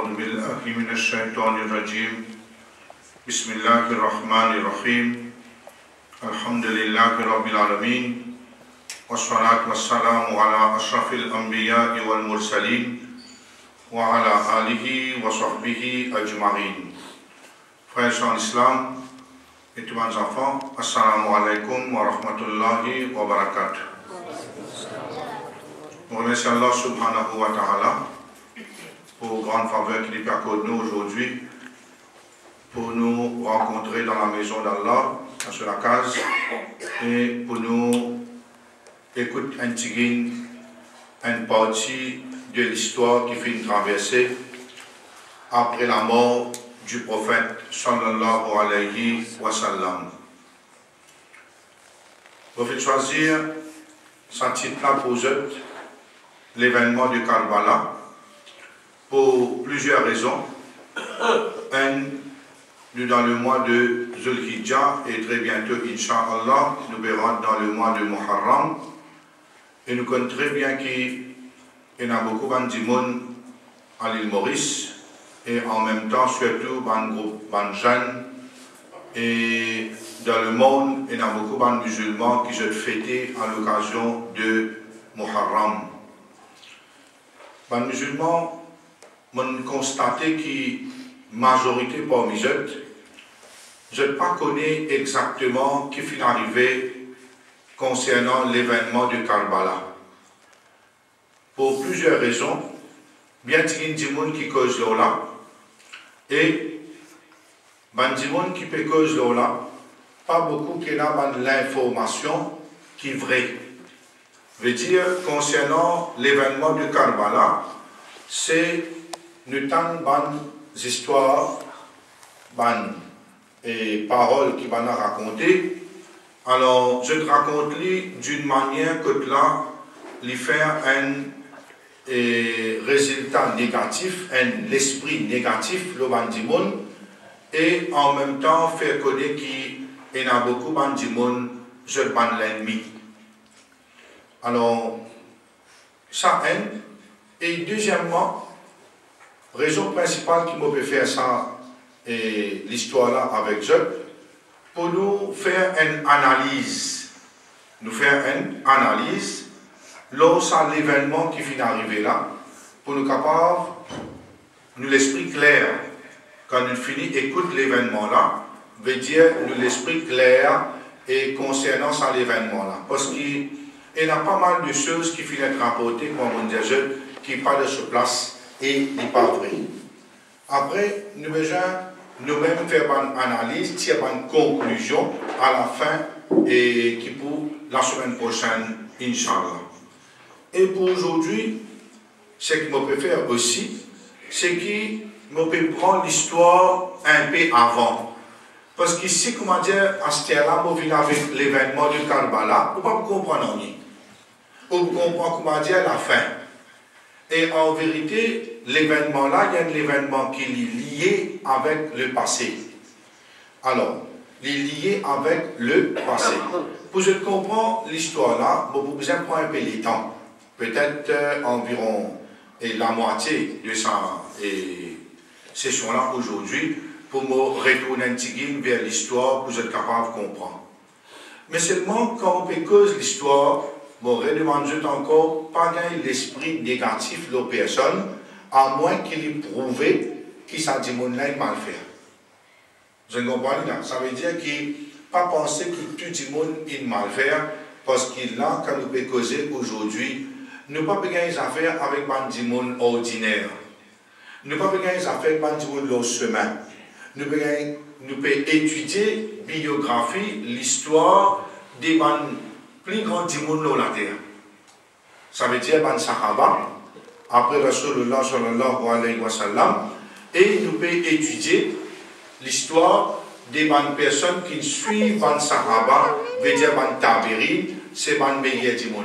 أعوذ بالله من الشيطان الرجيم بسم الله الرحمن الرحيم الحمد لله رب العالمين والصلاة والسلام على أشرف الأنبياء والمرسلين وعلى آله وصحبه أجمعين. Frères en islam et tous mes enfants, assalamu alaikum wa rahmatullahi wa barakatuh. Nous remercions Allah subhanahu wa ta'ala pour grande faveur qu'il nous accorde nous aujourd'hui pour nous rencontrer dans la maison d'Allah, sur la case, et pour nous écouter une partie de l'histoire qui fait une traversée après la mort du prophète sallallahu alayhi wa sallam. Vous faites choisir ce titre-là pour eux, l'événement de Karbala, pour plusieurs raisons. Nous dans le mois de Zulhijjah et très bientôt, Inch'Allah, nous verrons dans le mois de Muharram. Et nous connaissons très bien qu'il y a beaucoup de monde à l'île Maurice et en même temps, surtout, un groupe de jeunes. Et dans le monde, il y a beaucoup de musulmans qui se fêtent à l'occasion de Muharram. Les musulmans ont constaté que la majorité parmi eux, je ne connais pas exactement ce qui est arrivé concernant l'événement de Karbala. Pour plusieurs raisons, bien qu'il y ait des gens qui causent là, et des gens qui peuvent causer là, pas beaucoup qui ont l'information qui est vraie. Veut dire, concernant l'événement de Karbala, c'est nous avons des histoires, et paroles qui vont raconter. Alors, je te raconte d'une manière que là, lui faire un résultat négatif, l'esprit négatif, le bandimon, et en même temps faire connaître qu'il y a beaucoup de bandimon, je ban l'ennemi. Alors, ça aide. Et deuxièmement, raison principale qui m'a fait faire ça, et l'histoire là avec eux, pour nous faire une analyse. Nous faire une analyse, lorsqu'à l'événement qui finit d'arriver là, pour nous capables, nous l'esprit clair. Quand nous finissons, écoute l'événement là, veut dire nous l'esprit clair et concernant ça l'événement là. Parce qu'il y a pas mal de choses qui finissent d'être rapportées, comme on dit, qui parlent sur place et n'est pas vrai. Après, nous besoin nous-mêmes faire une analyse, tirer une conclusion à la fin et qui pour la semaine prochaine, Inch'Allah. Et pour aujourd'hui, ce que je peux faire aussi, c'est que je peux prendre l'histoire un peu avant. Parce qu'ici, comment dire, à ce temps-là, je viens avec l'événement de Karbala, on ne peut pas comprendre rien. On comprend comment dire la fin. Et en vérité, l'événement-là, il y a un événement qui est lié avec le passé. Alors, il est lié avec le passé. Pour que je comprends l'histoire-là, vous besoin de prendre un peu de temps. Peut-être environ la moitié de cette session-là aujourd'hui, pour me retourner un petit peu vers l'histoire, pour être capable de comprendre. Mais seulement quand on peut causer l'histoire, bon, je demande encore pas l'esprit négatif de la personne, à moins qu'il ait prouvé qu'il s'est dit mal faire. Vous comprenez là? Ça veut dire qu'il n'a pas pensé que tout le monde est mal faire, parce qu'il a, quand nous pouvons causer aujourd'hui, nous ne pouvons pas gagner des affaires avec des gens ordinaires. Nous ne pouvons pas gagner des affaires avec des gens de leur chemin. Nous pouvons étudier la biographie, l'histoire des plus grands démons de la terre. Ça veut dire ban Sahaba, après Rasulullah sallallahu alayhi wa sallam, et nous pouvons étudier l'histoire des personnes qui suivent ban Sahaba, veut dire ban Tabiri, c'est ban meilleur démon.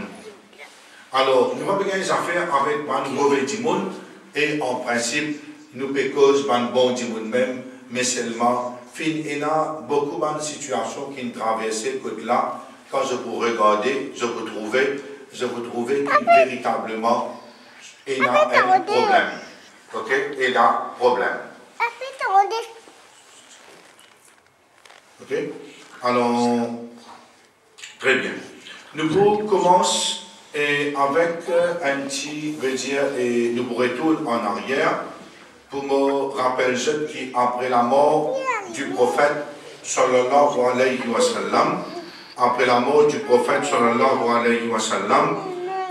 Alors, nous avons des affaires avec ban mauvais démon, et en principe, nous pouvons causer ban bon démon même, mais seulement, il y a beaucoup de situations qui traversent côté là. Quand je vous regardais, je vous trouvais que véritablement, il y a un problème. Ok, et là, problème. Ok, alors, très bien. Nous commençons avec un petit, je veux dire, et nous retournons en arrière pour me rappeler qu'après la mort du prophète, sallallahu alayhi wa sallam, après la mort du prophète, sallallahu alayhi wa sallam,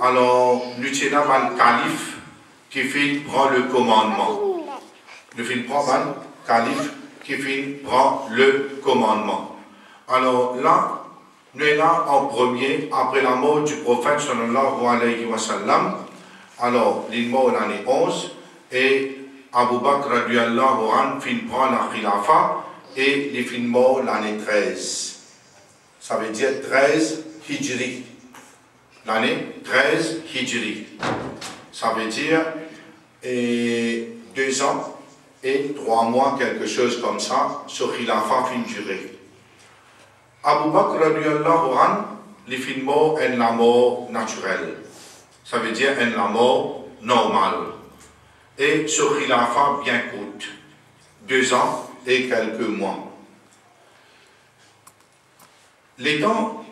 alors, nous avons un calife qui prend le commandement. Nous avons un calife qui prend le commandement. Alors là, nous sommes là en premier, après la mort du prophète, sallallahu alayhi wa sallam. Alors, il est mort l'année 11, et Abu Bakr radiallahu anhu prend la khilafa, et il est mort l'année 13. Ça veut dire 13 hijri. L'année 13 hijri. Ça veut dire 2 ans et 3 mois, quelque chose comme ça, ce khilafa fin duré. Abu Bakr radiallahu anhu, il est mort en la mort naturelle. Ça veut dire en la mort normale. Et ce khilafa bien court. 2 ans et quelques mois. Les temps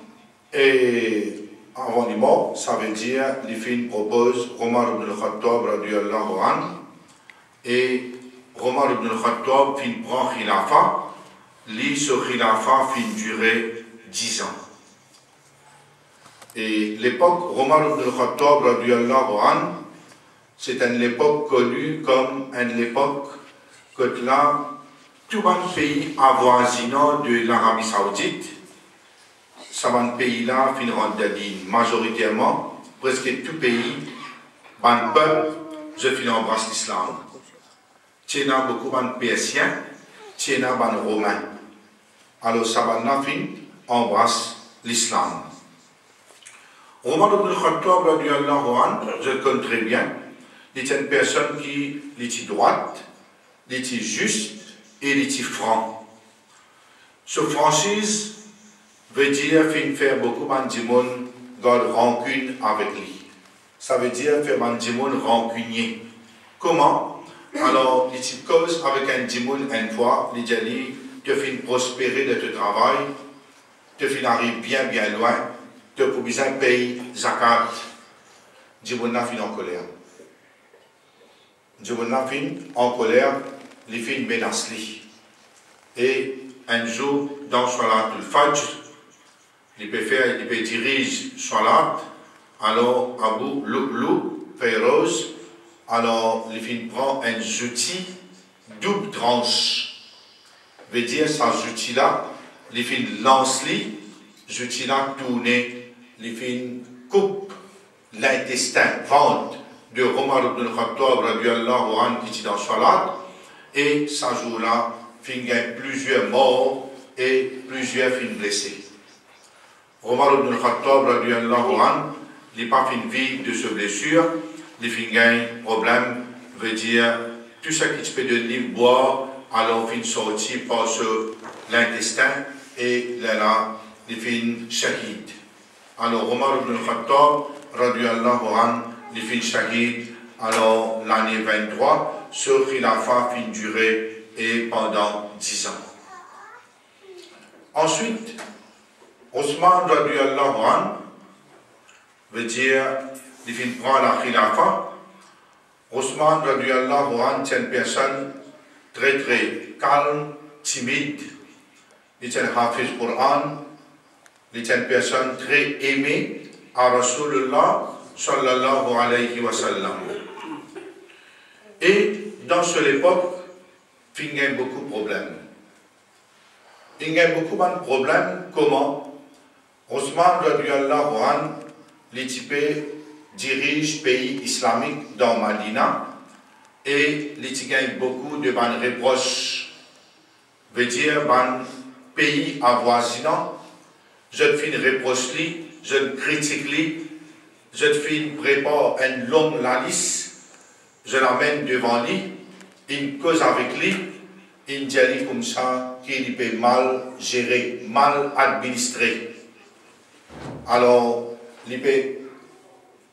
avant les morts, ça veut dire les filles proposent Omar ibn al-Khattab radiallahu anhu, et Omar ibn al-Khattab prend khilafa, ce khilafa durer 10 ans. Et l'époque Omar ibn al-Khattab radiallahu anhu, c'est une époque connue comme une époque que là, tout un pays avoisinant de l'Arabie Saoudite, ce pays-là finira majoritairement, presque tout pays, un peuple, je finis embrasse l'islam. Il y a beaucoup de Persiens, il y a des Romains. Alors, ça va embrasse l'islam. Omar ibn al-Khattab, je le connais très bien, il est une personne qui est droite, il est juste et il est franc. Ce franchise veut dire faire beaucoup de monde garde rancune avec lui. Ça veut dire faire du monde rancunier. Comment? Alors, il cause avec un dimon une fois, il dit, tu fais prospérer de ton travail, tu fais arriver bien loin, tu peux bien payer zakat. Dimon n'a fin en colère. Dimon n'a fin en colère, il fait une menace. Et un jour, dans Salat al-Fajr, il peut diriger Salat, alors Abu Lu'lu, Fayroz, alors il prend un outil double tranche. Veut dire, ça outil-là, il lance-li, outil-là tourné, il coupe l'intestin, ventre de Omar ibn al-Khattab, radiallahu anhu, qui est dans Salat, et ça jour-là, il y a plusieurs morts et plusieurs blessés. Omar ibn al-Khattab, radiallahu anhu, il n'est pas fin vie de ce blessure, il fin gain problème, veut dire tout ce qui peut donner boire, alors fin sorti par l'intestin et là, il fin shahid. Alors Omar ibn al-Khattab, radiallahu anhu, il fin shahid, alors l'année 23, ce khilafa fin duré et pendant 10 ans. Ensuite, Osman radiallahu anhu veut dire, il prend la khilafa. Osman radiallahu anhu, c'est une personne très calme, timide. Il est un hafiz Qur'an. Il est une personne très aimée à Rasulullah sallallahu alayhi wa sallam. Et dans cette époque, il y a beaucoup de problèmes. Il y a beaucoup de problèmes. Comment? Osman radiallahu anhu, l'Éthiopie dirige pays islamique dans Madina et l'Éthiopie gagne beaucoup de bonnes reproches. Veut dire, ban pays avoisinant, je te fais une reproche, je te critique, je te fais prépare une longue liste, je l'amène devant lui, il cause avec lui, il dit comme ça qu'il peut mal gérer, mal administrer. Alors, il peut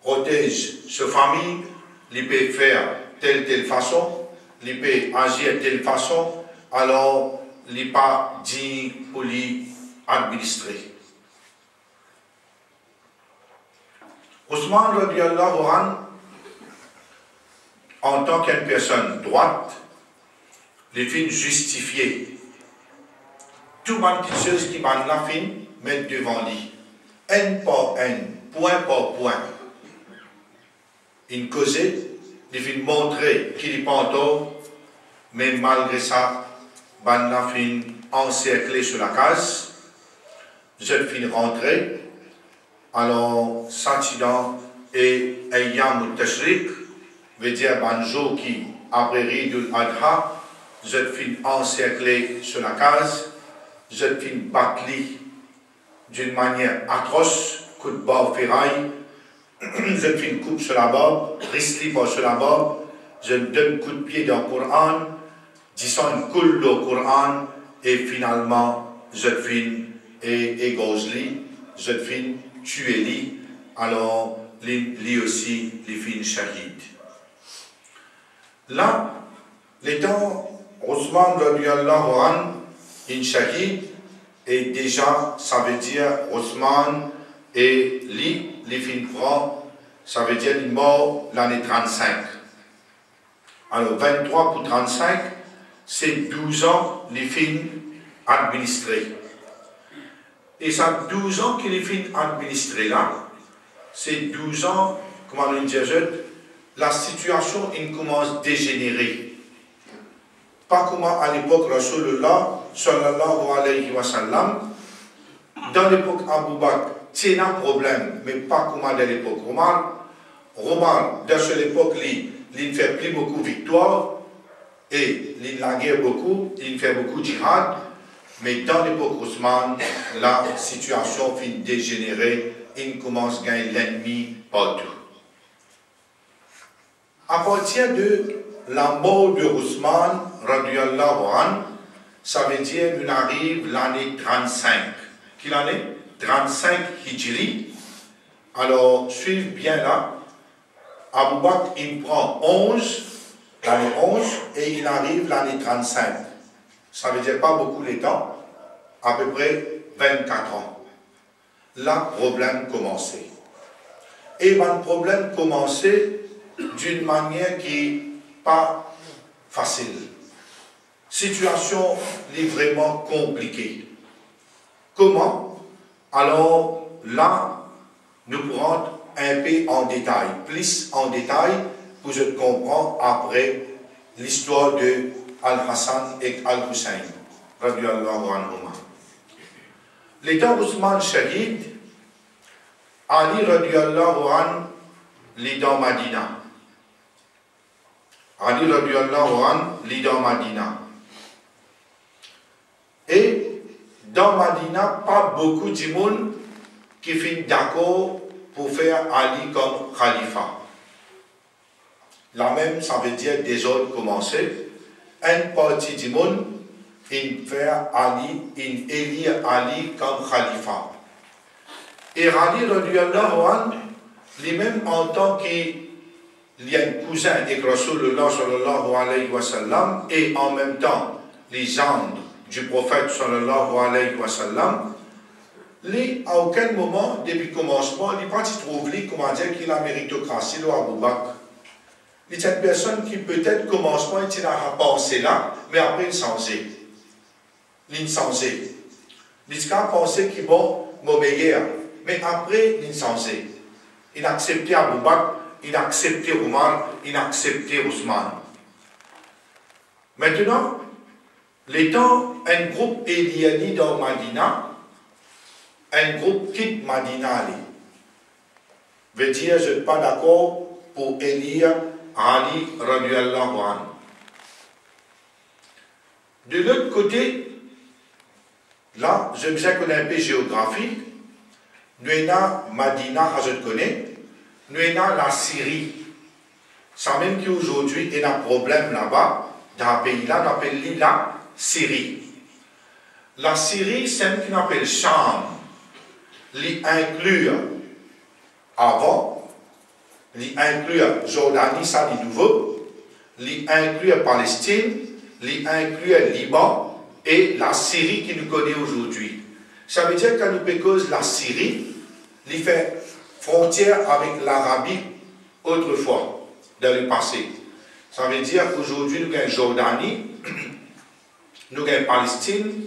protéger sa famille, il peut faire telle façon, il peut agir de telle façon, alors il n'est pas dit pour lui administrer. Ousmane radiallahu anhu, en tant qu'une personne droite, les fins justifiées. Tout le monde qui va la fin mettre devant lui, un par un, point par point. Il causait, il fin montrer qu'il n'est pas en tort, mais malgré ça, van la fin encerclé sur la case, je fin rentrer, alors s'attirant et ayant le tashrik, veut dire banjo qui après Ridul Adha, je fin encerclé sur la case, je fin battu d'une manière atroce, coup de barre ferraille, je fin coupe sur la barbe, risli pas sur la barbe, je donne coup de pied dans le Coran, disant une coule au Coran, et finalement, je fin égosli, je fin tué lui, alors lui aussi, il fin shahid. Là, l'étant Ousmane radiallahu anhu, in shahid, et déjà, ça veut dire Ousmane et lui, les fins francs, ça veut dire il est mort l'année 35. Alors 23 pour 35, c'est 12 ans les fins administrés. Et ça 12 ans qu'il est fin administré là, c'est 12 ans, comment on dit, la situation il commence à dégénérer. Pas comme à l'époque Rasulullah sallallahu alayhi wa sallam. Dans l'époque Abu Bakr, c'est un problème, mais pas comme à l'époque Omar. Omar, dans cette époque, il ne fait plus beaucoup de victoires et il la guerre beaucoup, il fait beaucoup de djihad. Mais dans l'époque Ousmane, la situation finit dégénérer, il commence à gagner l'ennemi partout. À partir de la mort de Ousmane, radiallahu anhu, ça veut dire qu'on arrive l'année 35. Quelle année? 35 Hijri. Alors, suivez bien là. Abu Bakr, il prend 11, l'année 11, et il arrive l'année 35. Ça veut dire pas beaucoup les temps, à peu près 24 ans. Là, le problème commençait. Et le problème commençait d'une manière qui n'est pas facile. Situation est vraiment compliquée. Comment? Alors là, nous pourrons un peu en détail, plus en détail, pour que je comprends après l'histoire de Al-Hassan et Al-Hussein, radiallahu anhuma. L'étant Ousmane Shahid, Ali radiallahu anhu, lit dans Madina. Ali radiallahu anhu, lit dans Madina. Et dans Madina, pas beaucoup de monde qui finit d'accord pour faire Ali comme khalifa. La même, ça veut dire désordre commencer. Une partie du monde, il fait Ali, il élit Ali comme khalifa. Et Ali radiallahu anhu, lui-même en tant qu'il y a un cousin avec Rasulullah sallallahu alayhi wa sallam, et en même temps les gendres du prophète sallallahu alayhi wa sallam, lui, à aucun moment, depuis le commencement, il n'est pas trouvé, comment dire, qu'il a méritocratie de Abu Bakr. Il est une personne qui peut-être, commencement, il a pensé là, mais après il s'ensait. Il s'ensait. Il a pensé qu'il va meilleur, mais après il s'ensait. Il a accepté Abu Bakr, il a accepté Omar, il a accepté Ousmane. Maintenant, l'étant un groupe Eliani dans Madina, un groupe quitte Madina, veut dire je ne suis pas d'accord pour élire Ali radiallahu anhu. De l'autre côté, là, je me sais qu'on a un peu géographique, nous avons Madina, je connais, nous avons la Syrie. Ça même qu'aujourd'hui, il y a un problème là-bas, dans ce pays-là, on appelle la Syrie. La Syrie, c'est ce qu'on appelle Cham. L'y inclure avant, l'y inclure Jordanie, ça dit nouveau, il inclut la Palestine, il inclut le Liban et la Syrie qui nous connaît aujourd'hui. Ça veut dire que quand nous cause la Syrie, il fait frontière avec l'Arabie autrefois, dans le passé. Ça veut dire qu'aujourd'hui, nous avons Jordanie, nous avons Palestine,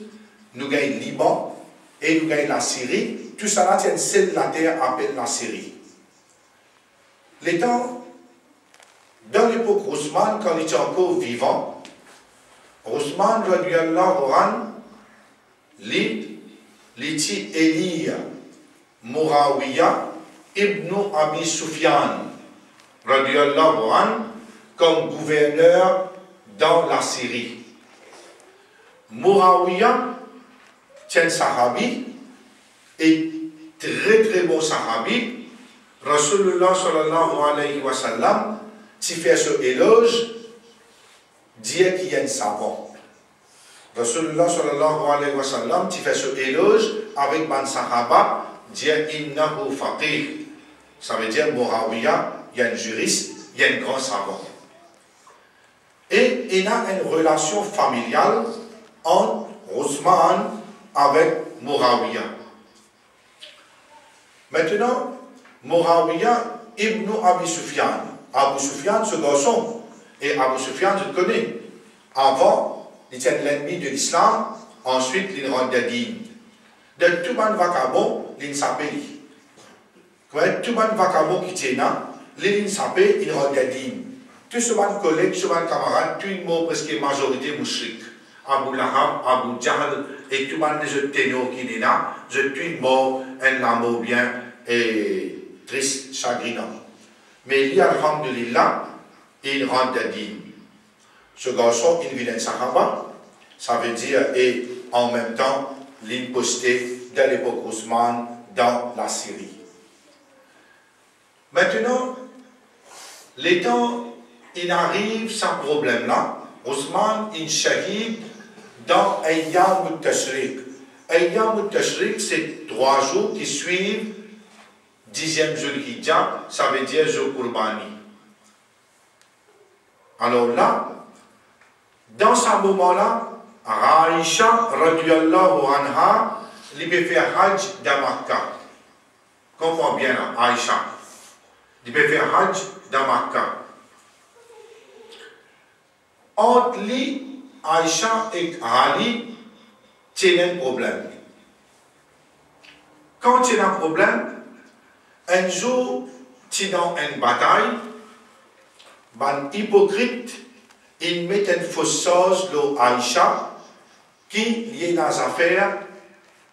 nous avons Liban et nous avons la Syrie. Tout ça là, c'est celle de la terre appelle la Syrie. Les temps, dans l'époque Ousmane, quand il était encore vivant, Ousmane, radiyallahu anhu, l'était élire Muawiyah ibn Abi Sufyan, radiyallahu anhu, comme gouverneur dans la Syrie. Muawiyah, c'est un sahabi, et très bon sahabi. Rasulullah sallallahu alayhi wa sallam, tu fais ce éloge, dire qu'il y a un savant. Rasulullah sallallahu alayhi wa sallam, tu fais ce éloge avec ban sahaba, dire innahu faqih. Ça veut dire Muawiyah, il y a un juriste, il y a un grand savant. Et il y a une relation familiale entre Ousmane avec Muawiyah. Maintenant, Muawiyah ibn Abi Sufyan. Abu Sufyan, ce garçon, et Abu Sufyan, je le connais. Avant, il était l'ennemi de l'islam, ensuite, il rentre de din. De tout le monde vacabon, il s'appelle. Tout le monde vacabon qui tient là, il s'appelle, il rentre de din. Tout ce monde collègue, tout ce monde camarade, tout le monde presque majorité mouchrik. Abu Lahab, Abu Jahl, et tout le monde les ténors qui est là, je tue mort, un amour bien, et triste, chagrinant. Mais il y a, alhamdulillah, il rentre de din. Ce garçon, il vit un sahaba, ça veut dire, et en même temps, il posté dans l'époque Ousmane dans la Syrie. Maintenant, les temps, il arrive sans problème là, Ousmane, il shahid dans Ayyam al-Tashriq. Ayyam al-Tashriq, c'est 3 jours qui suivent 10e Zulhijjah, ça veut dire jour Qurbani. Alors là, dans ce moment-là, Aïcha, radiyallahu anha, il peut faire Hajj dans Makkah. Comprends bien là, Aïcha. Il peut faire Hajj dans Makkah. Entre lui, Aïcha et Ali, c'est un problème. Quand il y a un problème, un jour, tu es dans une bataille, un hypocrite, il met une fausse sauce de Aïcha qui lié dans les affaires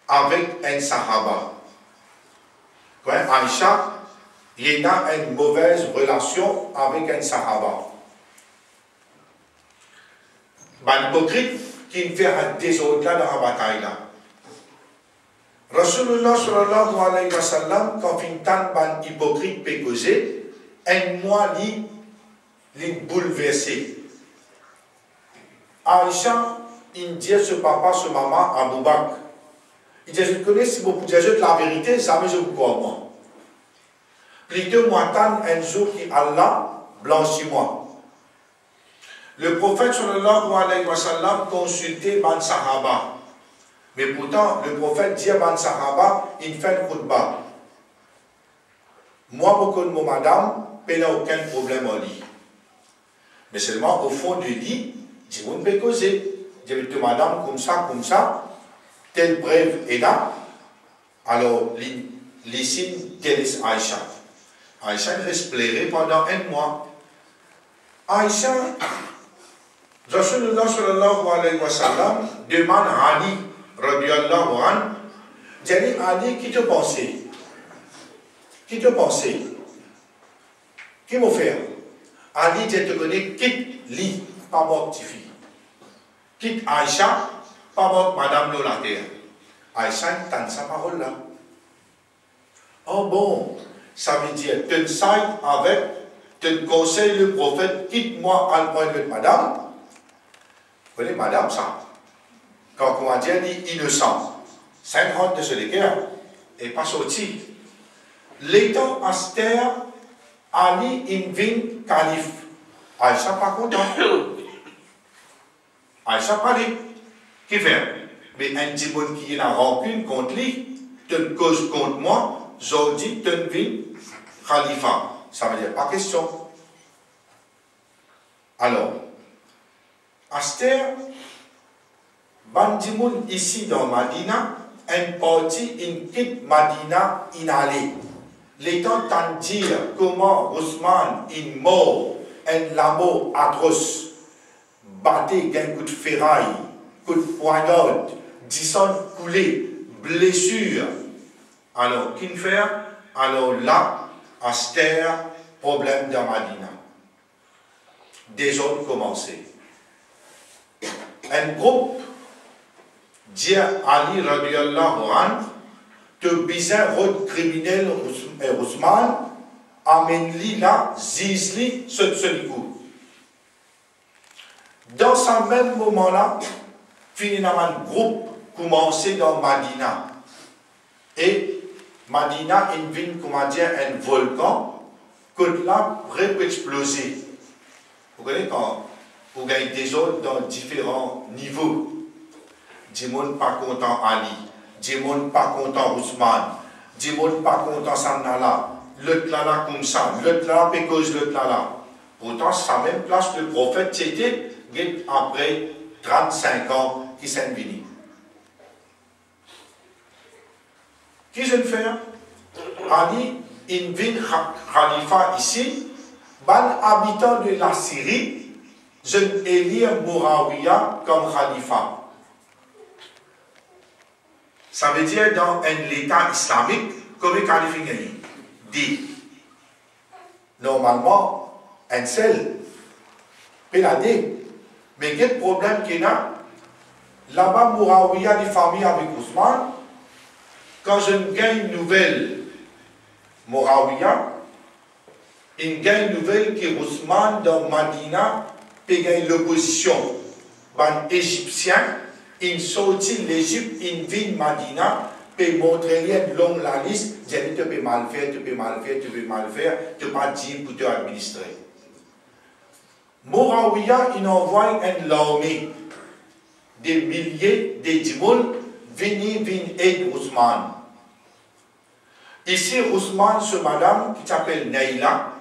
avec un sahaba. Aïcha, il a une mauvaise relation avec un sahaba. Un hypocrite qui fait un désordre dans la bataille là. Rasulullah sallallahu alayhi wa sallam, quand il tant ban hypocrite peut causer, un mois li bouleversé. Aïcha, il dit à ce papa, ce maman, à Abu Bakr, il dit, je connais si vous pouvez dire la vérité, jamais je vous crois moi. Plutôt moi tant un jour qui Allah blanchis-moi. Le prophète sallallahu alayhi wa sallam consultait ban sahaba. Mais pourtant, le prophète dit à ban sahaba, il fait une khutbah. Moi, beaucoup de mon madame, il n'y a aucun problème en lit. Mais seulement au fond du lit, je vous ne peux causer. Je dis, madame, comme ça, tel brève est là. Alors, les signes, tel est Aïcha. Aïcha reste pleurée pendant un mois. Aïcha, Rasulullah sallallahu alayhi wa sallam demande à Ali, radiyallahu anhu, dit Ali, qui te pensait? Qui te pensait? Qui m'a fait? Ali, je te connais, quitte Li, pas mon petit fille. Quitte Aïcha, pas mon madame Lolater. Aïcha entend sa parole là. Oh bon, ça veut dire, tu side avec, tu conseilles le prophète, quitte-moi à le point de madame. Vous voyez, madame, ça. Quand on dit innocent, 50 de ce guerre, et pas sorti. L'étant Aster, Ali invite calife. Aïcha pas content. Aïcha pas dit. Qui fait? Mais un petit monde qui a rancune contre lui, tu ne causes contre moi, je dis, tu ne vis Khalifa. Ça veut dire pas question. Alors, Aster, Bandimoun ici dans Madina, un parti, une quitte Madina inhalée. L'étant de dire comment Ousmane, il mort, un lamo atroce, batté d'un coup de ferraille, coup de poignard, 10 ans coulé, blessure. Alors, qu'est-ce qu'il fait? Alors là, Aster, problème dans Madina. Des autres commencé. Un groupe dit Ali radiallahu anhu, te bizarre road criminel Ousmane, amène-li là, zizli, ce coup. Dans ce même moment-là, finalement, un groupe commençait dans Madina. Et Madina, une ville, comment dire, un volcan, que là, pourrait exploser. Vous voyez, quand vous gagnez des autres dans différents niveaux, du monde pas content Ali, du monde pas content Ousmane, du monde pas content Samnala, l'autre là comme ça, l'autre là pécose l'autre là. Pourtant, c'est la même place que le prophète c'était après 35 ans qui s'est venu. Qui je le fais? Ali, une ville Khalifa ici, ban habitant de la Syrie, je élire Mourawiya comme Khalifa. Ça veut dire dans l'État islamique, comme le Khalifa dit. Normalement, un seul, péladé. Mais quel problème qu'il y a? Là-bas, Mourawiya, des familles avec Ousmane, quand je gagne une nouvelle, Mourawiya, il gagne une nouvelle que Ousmane dans Madina peut gagner l'opposition. Les Égyptiens, ils sortent l'Égypte, ils viennent Madina, peut montrer long la liste, dire tu peux mal faire, tu peux mal faire, tu peux mal faire, tu peux pas dire pour te administrer. Mourawiya, il envoie une armée, des milliers de dimoun, venir aider Ousmane. Ici, Ousmane, ce madame qui s'appelle Naïla,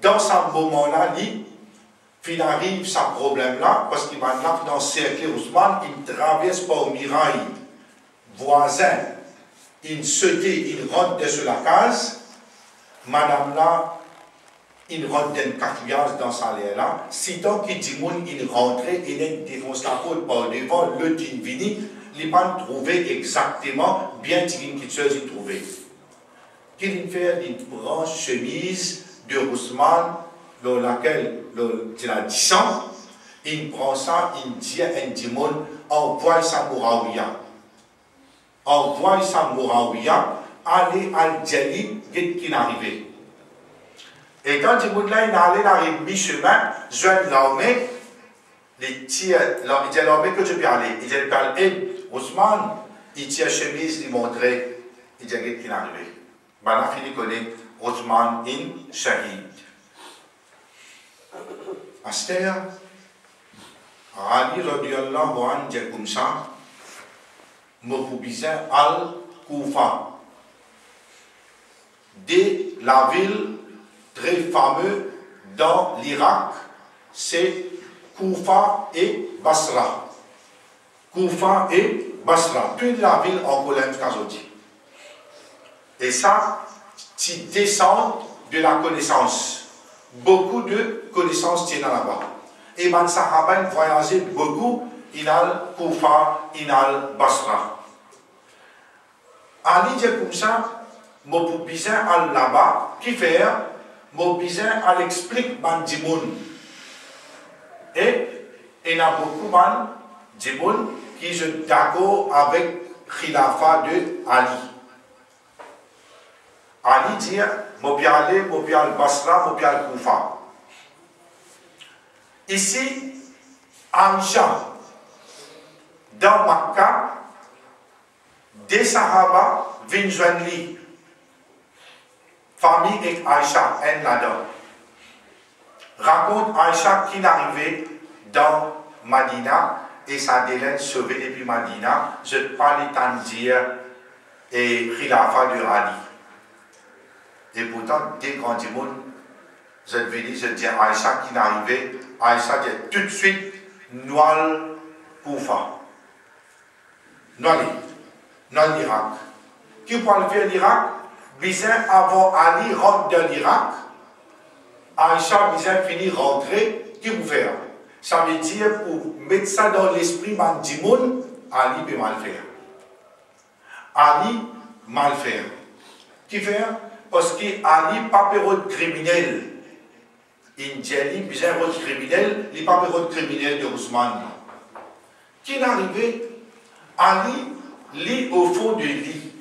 dans ce moment-là, il arrive à ce problème-là, parce qu'il va dans le cercle Ousmane, il traverse par mirail voisin, il saute, il rentre sur la case, madame-là, il rentre dans le cartouillage dans sa l'air-là, sitôt qu'il dit il rentre, il défonce la porte par devant, le vini, il va trouver exactement bien qu'il se trouve. Qu'il fait une branche chemise de Ousmane, dans laquelle il a 10 ans, il prend ça, il dit à un dimon, envoie sa Mourawiya. Envoie sa Mourawiya, allez à Djali, dès qu'il est arrivé. Et quand le dimon là, il est allé dans le mi-chemin, joindre l'armée, il dit à l'armée que je peux aller. Il dit à Ousmane, il tire chemise, il montre, il dit qu'il est arrivé. Maintenant, il connaît Ousmane in Shahid. Aster, Ali radiallahu anhu dit comme ça, Mofoubizin al-Koufa, de la ville très fameuse dans l'Irak, c'est Koufa et Basra. Koufa et Basra, toute la ville en Colère Kazodi. Et ça, tu descends de la connaissance. Beaucoup de connaissances tiennent là-bas. Et man Sahaba voyageait beaucoup, il a Koufa, il a Basra. Ali dit comme ça, mon poupizin al là-bas, qui fait, mon poupizin al explique man dimoun. Et il y a beaucoup man dimoun qui sont d'accord avec Khilafa de Ali. Ali dit, Mobiale, Mobial Basra, Mobial Koufa. Ici, Aïcha, dans Makkah, des Sahaba viennent joindre lui. Famille et Aïcha, un là-dedans. raconte Aïcha qui arrivait dans Madina et sa délai sauvée depuis Madina, je ne parle pas dire et Khilafa de Ali. Et pourtant, dès qu'on dit je venu, je dis Aïcha qui arrivait, Aïcha dit tout de suite, Noal Koufa. Noal l'Irak. Qui parle vers l'Irak? Bizin avant Ali rentre dans l'Irak. Aïcha Bizin finit rentrer. Qui vous faire? Ça veut dire pour mettre ça dans l'esprit Mandimoun, Ali peut mal faire. Ali mal faire. Qui fait? Parce que Ali pas période criminel. Indjeli Bizin route criminel, il pas période criminel de Ousmane. Qui est arrivé? Ali lit au fond de lit.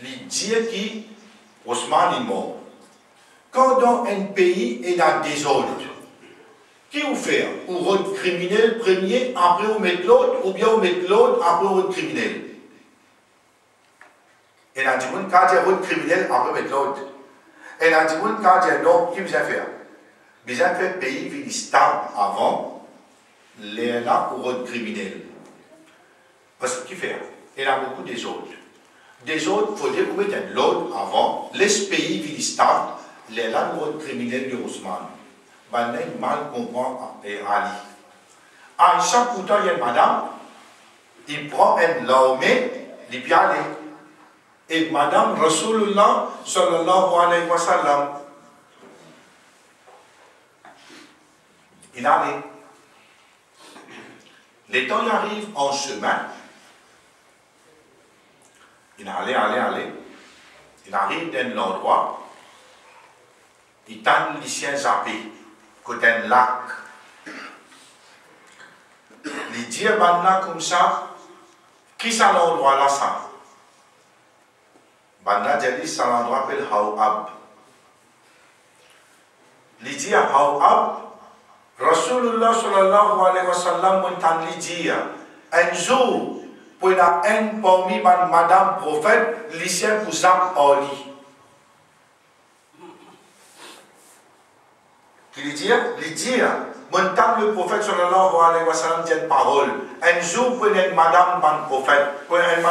Il dit que Ousmane est mort. Quand dans un pays il y a des désordre, qui vous fait? Ou route criminel premier, après vous mettez l'autre, ou bien vous mettez l'autre, après vous mettez criminel. Et il y a des gens qui ont route criminel, après vous mettez l'autre. Et il y a des gens qui ont dit non, qui vous a fait? Vous avez fait pays qui est stable avant, les là pour route criminel. Parce que qui fait? Il y a beaucoup des autres. Des autres, il faut dire que vous mettez l'autre avant, les pays qui sont stables, les là pour route criminel de Ousmane. Ben, mal comprend Ali. Aïcha, pourtant, il y a une madame, il prend une l'armée, il peut aller. Et madame Rasulullah, sallallahu alayhi wa sallam, il allait. Les temps arrivent en chemin, il allait. Il arrive dans l'endroit, il tend les chiens zappés. Côté un lac. Il dit maintenant comme ça, qui c'est l'endroit là ça? Banda dit c'est l'endroit appelé Hawab. Il dit à Hawab, Rasulullah sallallahu alayhi wa sallam montant il dit, un jour, pour un parmi madame prophète, l'isien pour zap oli. Il dit, montant le prophète sallallahu alayhi wa sallam dit une parole. Un jour, pour une madame prophète, pour une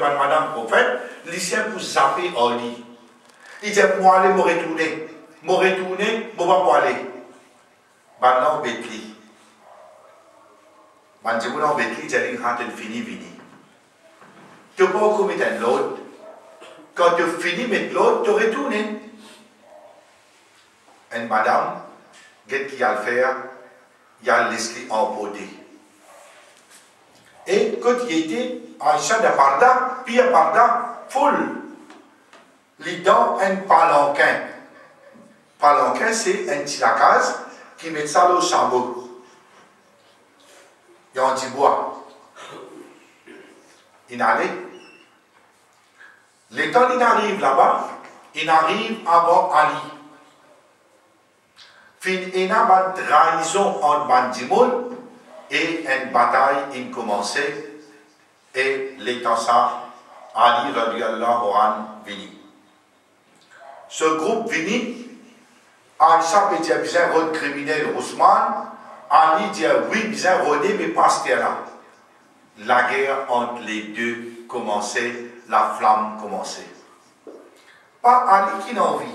madame prophète, l'isien pour zapper au lit. Il dit, moi aller me retourner, je ne vais pas aller. Maintenant, Betli. Maintenant, Betli, il dit, quand tu finis, vini. Tu peux pas commettre l'autre. Quand tu finis mettre l'autre, tu retournes. Une madame, qu'est-ce qu'il y a à faire? Il y a l'esprit emporté. Et quand il était en champ de parda, puis un parda full, il donne un palanquin. Palanquin, c'est un tilacase qui met ça au chameau. Il y a un petit bois. Il allait. Le temps il arrive là-bas, il arrive avant Ali. Il y a une trahison entre Bandimoun et une bataille a commencé. Et l'étant ça, Ali radiallahu anhu vini. Ce groupe vini, Aïcha peut dire bien rôde criminel Ousmane, Ali dit oui, bien rôdé, mais pas ce là. La guerre entre les deux commençait, la flamme commençait. Pas Ali qui n'a envie.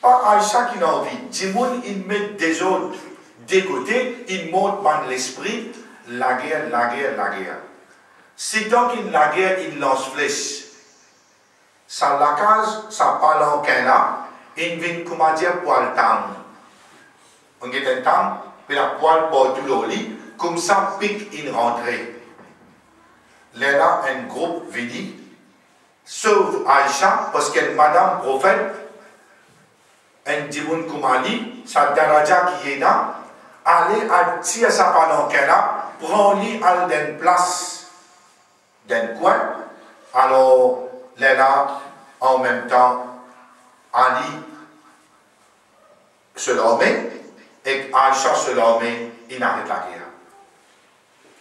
Pas Aïcha qui n'a envie. Dimoun, il met des autres des côtés, il monte dans l'esprit, la guerre. C'est donc la guerre, il lance flèche. Ça la case, ça parle en là, il vient, comment dire, poil tam. On est un tam, puis la poil porte tout au lit, comme ça, pique une rentrée. Là, un groupe vidi, sauf Aïcha, parce qu'elle madame prophète, un dimoun Koumali, sa daraja qui est là, aller à tirer sa palanquin là, prendre-lui à une place d'un coin, alors là, en même temps, Ali se l'armée, et Aïcha se l'armée, il arrête la guerre.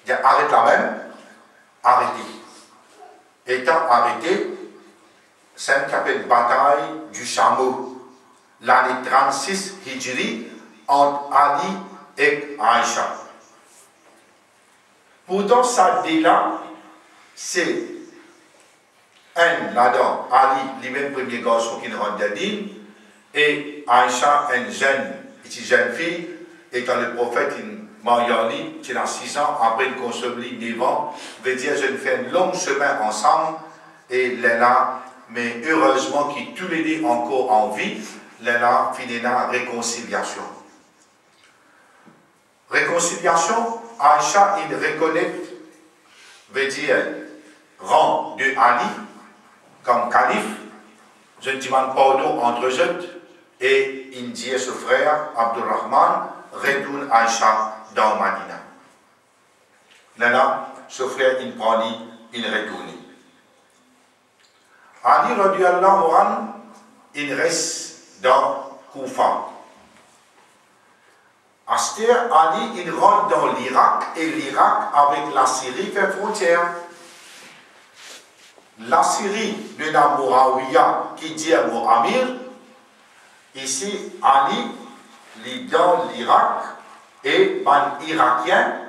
Il arrête la même, arrêté. Étant arrêté, c'est une bataille du chameau. L'année 36 Hijri, entre Ali et Aïcha. Pourtant, ça dit-là, c'est un là-dedans, Ali, lui-même premier garçon qui nous rend d'Adine, et Aïcha, une jeune fille, et quand le prophète Mariani, qui a 6 ans, après une consommée 9 ans, veut dire je ne fais un long chemin ensemble, et là, mais heureusement qu'ils tous les deux encore en vie, là, finira réconciliation. Réconciliation, Aïcha, il reconnaît, veut dire, rang de Ali, comme calife, je demande pardon entre eux, et il dit à ce frère, Abdurrahman, retourne Aïcha dans Madina. Là, ce frère, il prend, il retourne. Ali, radiallahu anhu, il reste dans Koufa. Aster, Ali, il rentre dans l'Irak, et l'Irak, avec la Syrie, fait frontière. La Syrie de la Mouraouia, qui dit à Amir, ici, Ali, il est dans l'Irak, et les Irakiens,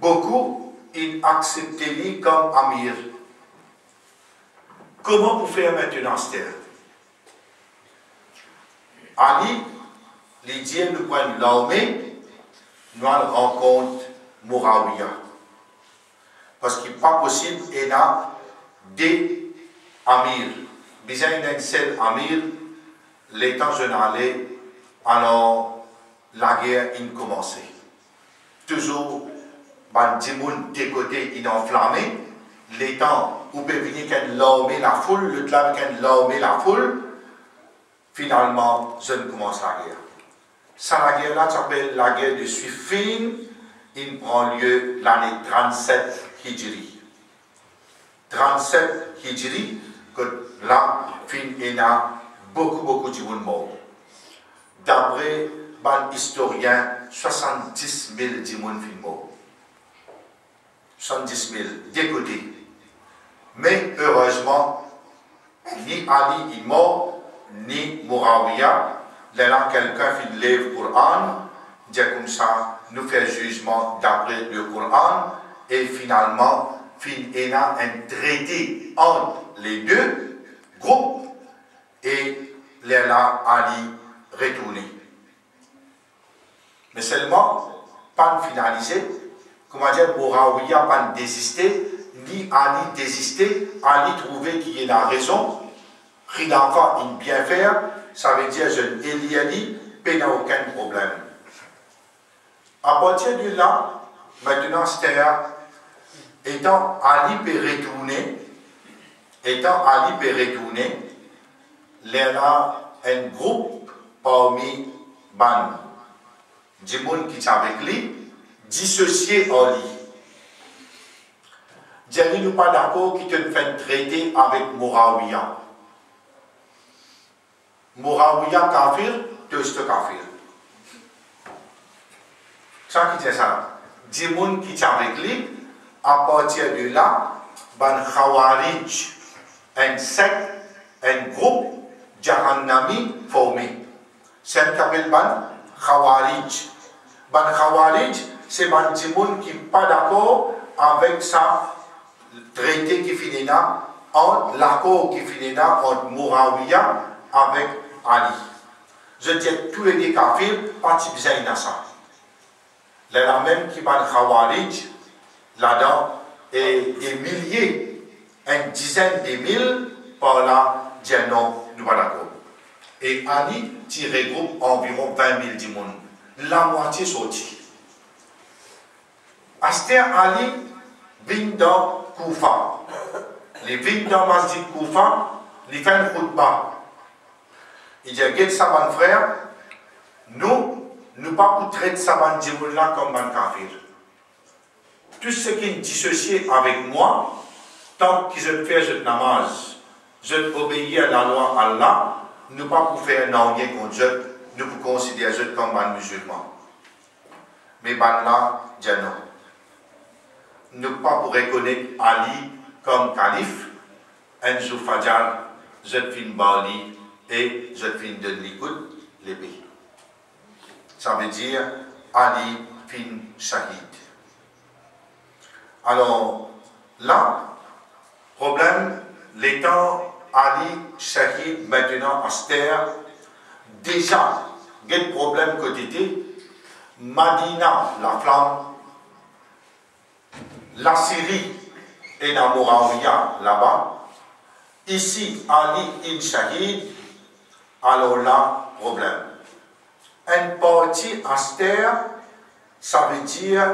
beaucoup, ils acceptent lui comme Amir. Comment vous faire maintenant, Aster? Ali, les dieux nous prennent l'armée, nous rencontrons Mouraouia. Parce qu'il n'est pas possible, il y a des Amirs. Bien, il y a un seul Amir, les temps je n'allais, alors la guerre a commencé. Toujours, les gens des côtés, ils ont enflammé. Les temps où peut venir l'armée la foule, le clan qui l'armée la foule, finalement, je ne commence la guerre. Ça, la guerre là, s'appelle la guerre de Siffin. Il prend lieu l'année 37 Hijri. 37 Hijri, que là, il y a beaucoup de morts. D'après un historien, 70 000 personnes morts. 70 000 des côtés. Mais heureusement, ni Ali est mort, ni Mouraouia. Là, quelqu'un qui lève le Coran, dit comme ça, nous fait jugement d'après le Coran, et finalement, il y a un traité entre les deux groupes, et là, Ali retourné. Mais seulement, pas finalisé, comment dire, Mouraouia pas désisté, ni Ali désisté, Ali trouvait qu'il y a raison, Khilafa il bien faire, ça veut dire je n'ai Ali, il n'y a aucun problème. À partir de là, maintenant, c'est-à-dire, étant Ali peut retourner, il y a un groupe parmi Ban, du monde qui est avec lui, dissocié en lui. Dites-nous pas d'accord qui te fait un traité avec Mouraouia. Mouraouia kafir, tous kafir. Ça qui dit ça. Du monde qui est avec lui, à partir de là, ban Khawarij, un secte, un groupe, Jahannami formé. C'est un qu'appelle ban Khawarij. Ban Khawarij, c'est ban du monde qui n'est pas d'accord avec ça. Traité qui finit là, entre l'accord qui finit là, entre Mouraouia avec Ali. Je dis tous les deux kafirs, pas de besoin de ça. Là même qui va le Khawarij, là-dedans, et des milliers, une dizaine de mille, par là, disent non, nous pas d'accord. Et Ali regroupe environ 20 000 du monde. La moitié sortie. Aster Ali vient dans Koufa. Les vignes dans Masjid Koufa, les fait une khutbah. Il dit, regarde ça, mon frère, nous pas pour traiter ça, mon djimoula, comme un kafir. Tout ce qui est dissocié avec moi, tant que je fais cette namaz, je obéis à la loi Allah, nous pas pour faire un lien contre Dieu, nous pour considérer Dieu comme un musulman. Mais ben là, Dieu non. Nous pas pour reconnaître Ali comme calife, un jour Fajr, je fin Bali et je fin de l'Ikoud, les pays. ça veut dire Ali fin Shahid. Alors, là, problème, l'étant Ali Shahid, maintenant Aster, déjà, quel problème côté Madina, la flamme, la Syrie et la Mouraouia là-bas. Ici, Ali in Shahid, alors là, problème. Un parti Aster, ça veut dire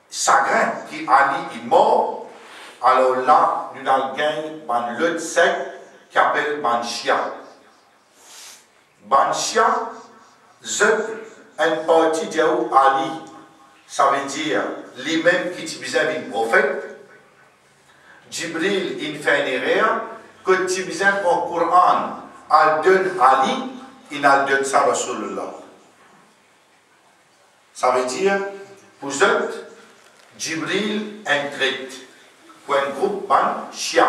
chagrin qui Ali est mort, alors là, nous avons gagné un autre secte qui s'appelle Banshia. Banshia, un parti de Ali, ça veut dire lui-même qui utilisait un prophète. Jibril, il fait une erreur, que utilisait un Coran, il donne Ali, il donne ça à Rasulullah. Ça veut dire, vous êtes Jibril intrite pour un groupe Banshia.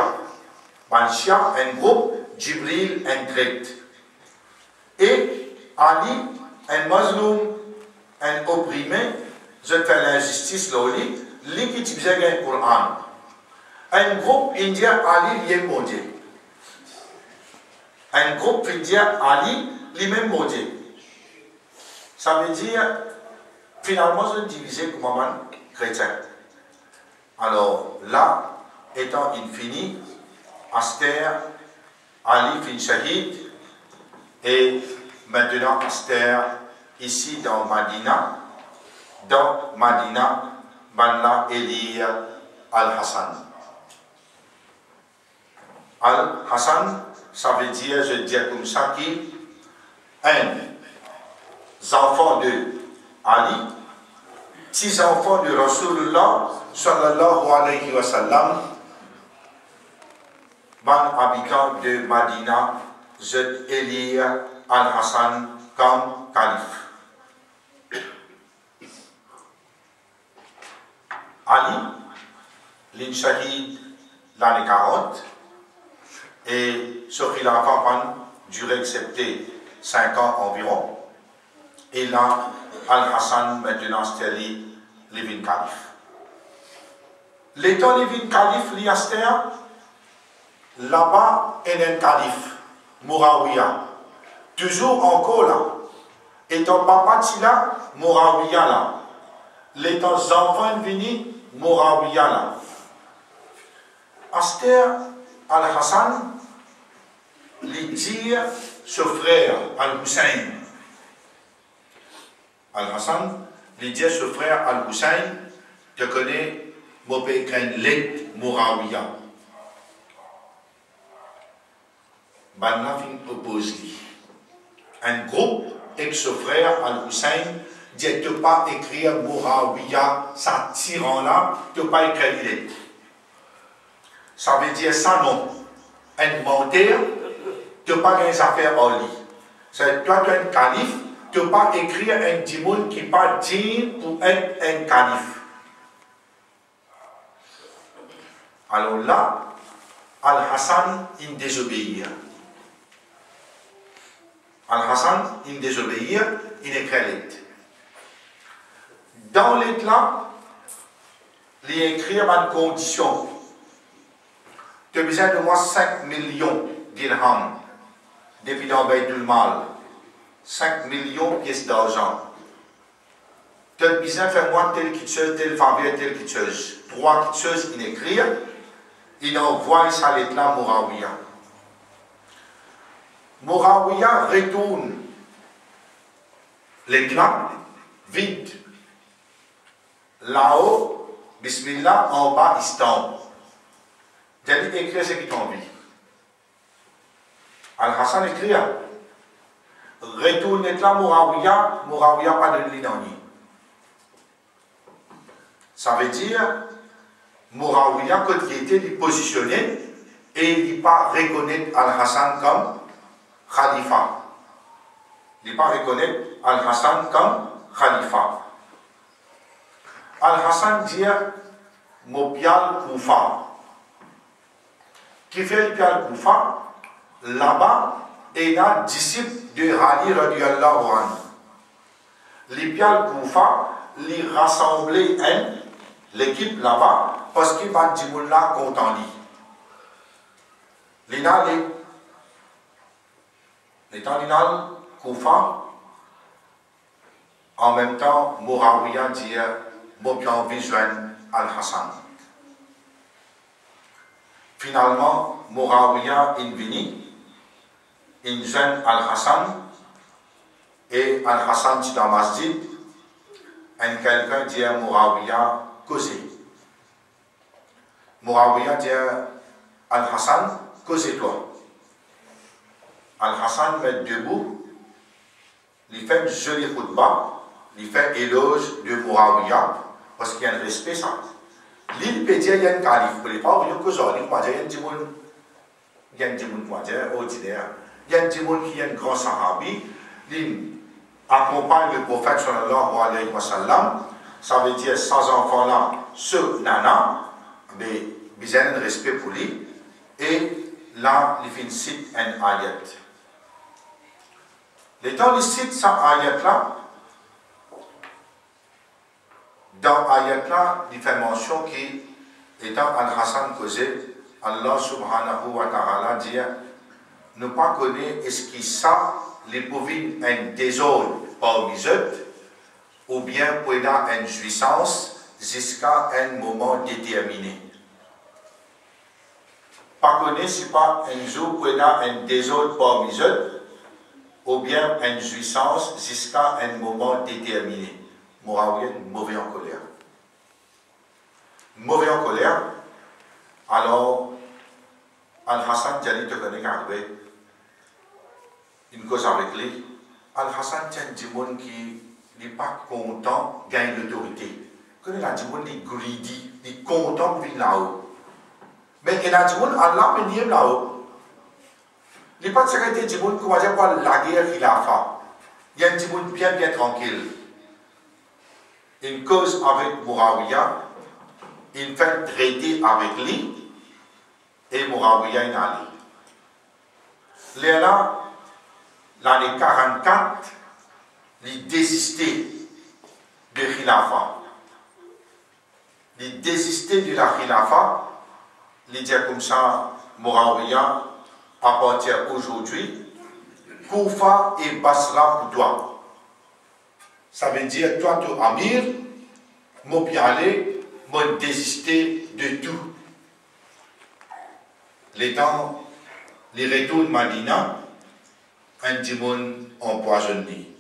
Banshia, un groupe, Jibril intrite. Et Ali, un musulman, un opprimé, je fais l'injustice là, lui qui utilisait un Coran. Un groupe indien, Ali, il est maudit. Un groupe indien, Ali, lui-même maudit. Ça veut dire, finalement, je divisé comme un chrétien. Alors là, étant infini, Aster, Ali fin Shahid, et maintenant Aster, ici dans Madina, Banla Elia Al-Hassan. Al-Hassan, ça veut dire, je dis comme ça, qui un enfant de Ali, 6 enfants de Rasulullah sallallahu alayhi wa sallam, ban habitant de Madina, je élis Al-Hassan comme calife. Ali, l'Inshahid, l'année 40, et ce khilafa a duré excepté 5 ans environ, et là, Al-Hassan maintenant c'était Livin Calife. L'étant Livin Calife, l'Iaster, là-bas, il y a un calife, Mouraouia. Toujours encore là. Étant papa là, Mouraouia là. L'étant enfants venus, Mouraouia là. Aster Al-Hassan, lui dit ce frère Al-Hussein. Al-Hassan, lui dit ce frère Al-Hussein, tu connais, mon père craint l'ait Mouraouia. Banna fin oppose-lui. Un groupe avec ce frère Al-Hussein dit ne pas écrire Mouraouia, ça tyran là, ne pas écrire l'ait. Ça veut dire ça non. Un menteur, tu n'as pas des affaires en lit. C'est toi, tu es un calife, tu n'as pas écrire un dimoun qui n'est pas digne pour être un calife. Alors là, Al-Hassan, il désobéit. Al-Hassan, il désobéit, il écrit l'être. Dans l'être là, il écrit une condition. Tu as besoin de moi 5 millions dirhams depuis dans Baytul Mal. 5 millions de pièces d'argent. Tu as besoin de faire moi telle kitcheuse, telle faveur, telle kitcheuse. 3 kitcheuses, il écrit. Il envoie ça lettre là à Mouraouia. Mouraouia retourne l'éclat vide. Là-haut, Bismillah, en bas, il tombe. J'ai dit écrire ce qui t'en envie. Al-Hassan écrit. Retourne l'éclat Mouraouia, Mouraouia pas de l'inani. Ça veut dire, Mouraouia, quand il était positionné, et il n'est pas reconnaître Al-Hassan comme Khalifa. Il n'est pas reconnaître Al-Hassan comme Khalifa. Al-Hassan dit Mobial Koufa. Qui fait le Pial Koufa, là-bas, il y a un disciple de Ali radiallahu anhu. les pial Koufa, les rassembler l'équipe là-bas, parce qu'il va dire là content lui. Les temps Koufa, en même temps, Mourawiya dit Mobian Visuel Al-Hassan. Finalement, Mourawiya invini, in jeune Al-Hassan, et Al-Hassan dit dans Masjid, et quelqu'un dit à Mourawiya causez. Mourawiya dit à Al-Hassan, causez-toi. Al-Hassan met debout, il fait une jolie khutbah, il fait éloge de Mourawiya, parce qu'il y a un respect ça. L'île peut dire qu'il y a un calife, pour les pauvres, il y a un causeau, il y a un djimoun, il y a un djimoun ordinaire, il y a un djimoun qui est un grand sahabi, il accompagne le prophète sallallahu alayhi wa sallam, ça veut dire sans enfant là, ce nana, mais il y a un respect pour lui, et là, il fait une cite un ayat. Les temps, il cite cette ayat là, dans ayat là, il fait mention qui, étant Al-Hassan causé, Allah subhanahu wa ta'ala dit, ne pas connaître est-ce qu'il ça, les bovines un désordre parmi eux, ou bien pour une jouissance jusqu'à un moment déterminé. Pas connaître si pas un jour pour un désordre parmi eux, ou bien une jouissance jusqu'à un moment déterminé. Mourawiya, mauvais en colère. Mauvais en colère, alors Al-Hassan Djali te connaît qu'arrivé une cause avec lui. Al-Hassan tient du monde qui n'est pas content, gagne l'autorité. Connaît la du monde qui est greedy, qui est content de vivre là-haut. Mais il a du monde, Allah me nie là-haut. Il n'est pas de sécurité du monde qui va dire quoi la guerre qu'il a fait. Il y a un du monde bien tranquille. Une cause avec Mourawiya, il fait traiter avec lui, et Mourawiya est allé. Là, l'année 44, il désistait de Khilafa. Il désistait de la Khilafa, il dit comme ça, Mourawiya, à partir d'aujourd'hui, Koufa et Basra pour toi. Ça veut dire, toi, tu Amir, moi, puis aller, moi, désister de tout. Les temps, les retours de Madina, un démon empoisonné.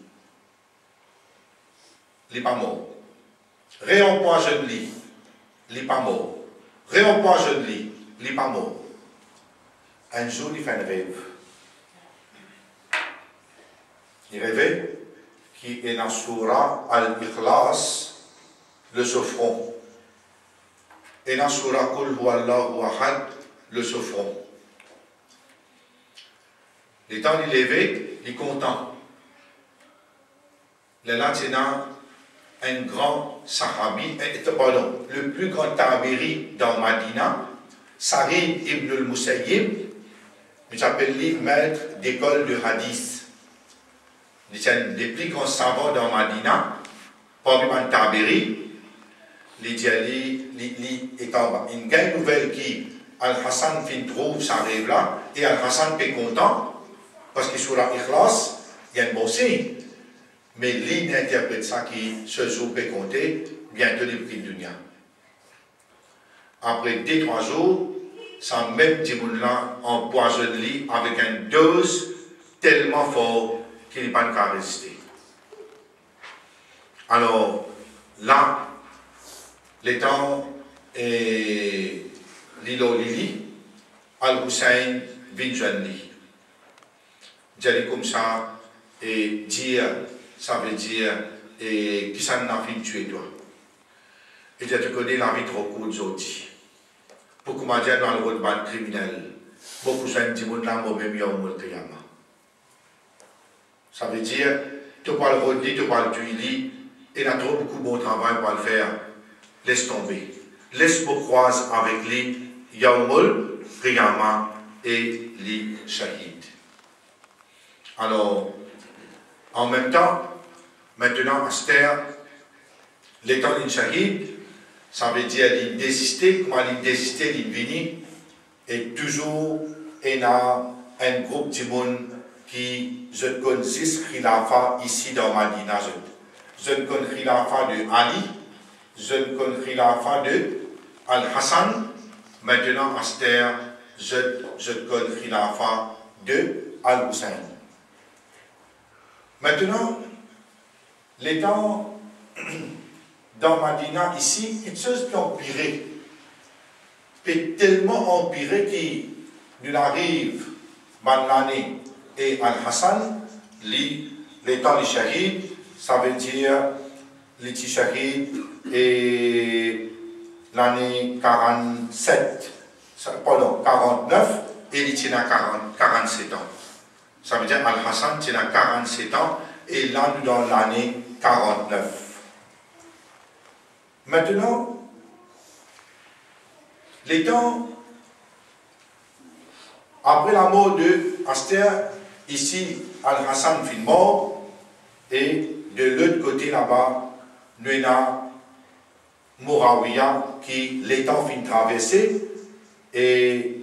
Il n'est pas mort. Réempoisonné, il n'est pas mort. Réempoisonné, il n'est pas mort. Un jour, il fait un rêve. Il rêvait qui est dans Surah Al-Ikhlas, le sofron. Et dans Surah Qul Huwallahu Ahad, le sofron. L'étant il élevé, il est content. Le Latina, un grand sahabi, pardon, le plus grand tabiri dans Madina, Sarid ibn al-Musayyib, il s'appelle lui maître d'école de hadith. Il est les plus grands savants dans Madina, parmi les tabiri, il y a une nouvelle qui, Al-Hassan trouve sa rêve là, et Al-Hassan est content, parce que sur la Ikhlas, il y a un bon signe. Mais lui interprète ça qui ce jour peut compter, bientôt les prix de dunya. Après 2-3 jours, ça même Dimoun-là empoisonne lui avec une dose tellement forte qu'il n'est pas qu'à résister. Alors, là, les temps et Lilo Lili, Al-Hussein Vinjani. Dire comme ça, et dire, ça veut dire, et qui s'en a fait tuer toi. Et tu connais la vie trop courte aujourd'hui. Pour comment dire dans le rôle de criminel, beaucoup de gens disent que moi même y'a un kiyama. Ça veut dire, tu parles de rôle, tu parles de tuer, et il a trop beaucoup de bon travail pour le faire. Laisse tomber. Laisse-moi croiser avec lui, Yaumul, Qiyama et les Shahid. Alors, en même temps, Maintenant, Aster, l'étant d'une shahid, ça veut dire qu'il désistait, comment il désistait, il vini, et toujours, il y a un groupe de monde qui, je connais 6 khilafa ici dans Madina. Je connais khilafa de Ali, je connais khilafa de Al-Hassan, maintenant, Aster, je connais khilafa de Al-Hussein. Maintenant, les temps dans Madina, ici, quelque chose qui empiré, peut tellement empiré qu'il nous arrive Malani et Al-Hassan, les temps des shahids, ça veut dire les petits shahids et l'année 47, pardon, 49 et il tient à 47 ans. Ça veut dire Al-Hassan tient à 47 ans et là nous dans l'année 49. Maintenant, les temps, après la mort de Aster, ici Al-Hassan fit mort et de l'autre côté là-bas, nous avons Mourawiya qui l'étang fin traversé et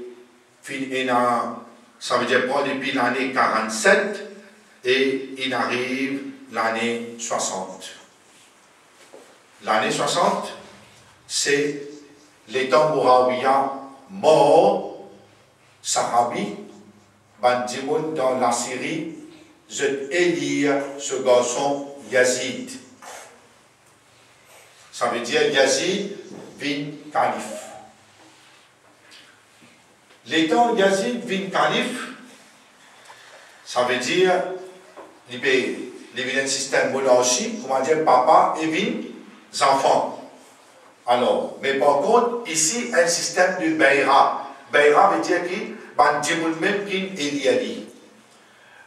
ça veut dire pas depuis l'année 47 et il arrive l'année 60. L'année 60, c'est l'étang Mourawiya mort, Sahabi, Bandimoun dans la Syrie, je élire ce garçon Yazid. Ça veut dire Yazid bin calife. L'étant Yazid bin calife, ça veut dire un système monarchique, comment dire, papa et bin enfants. Alors, mais par contre, ici, un système de Beira. Beira veut dire qui Bandimoun même qui Eliali.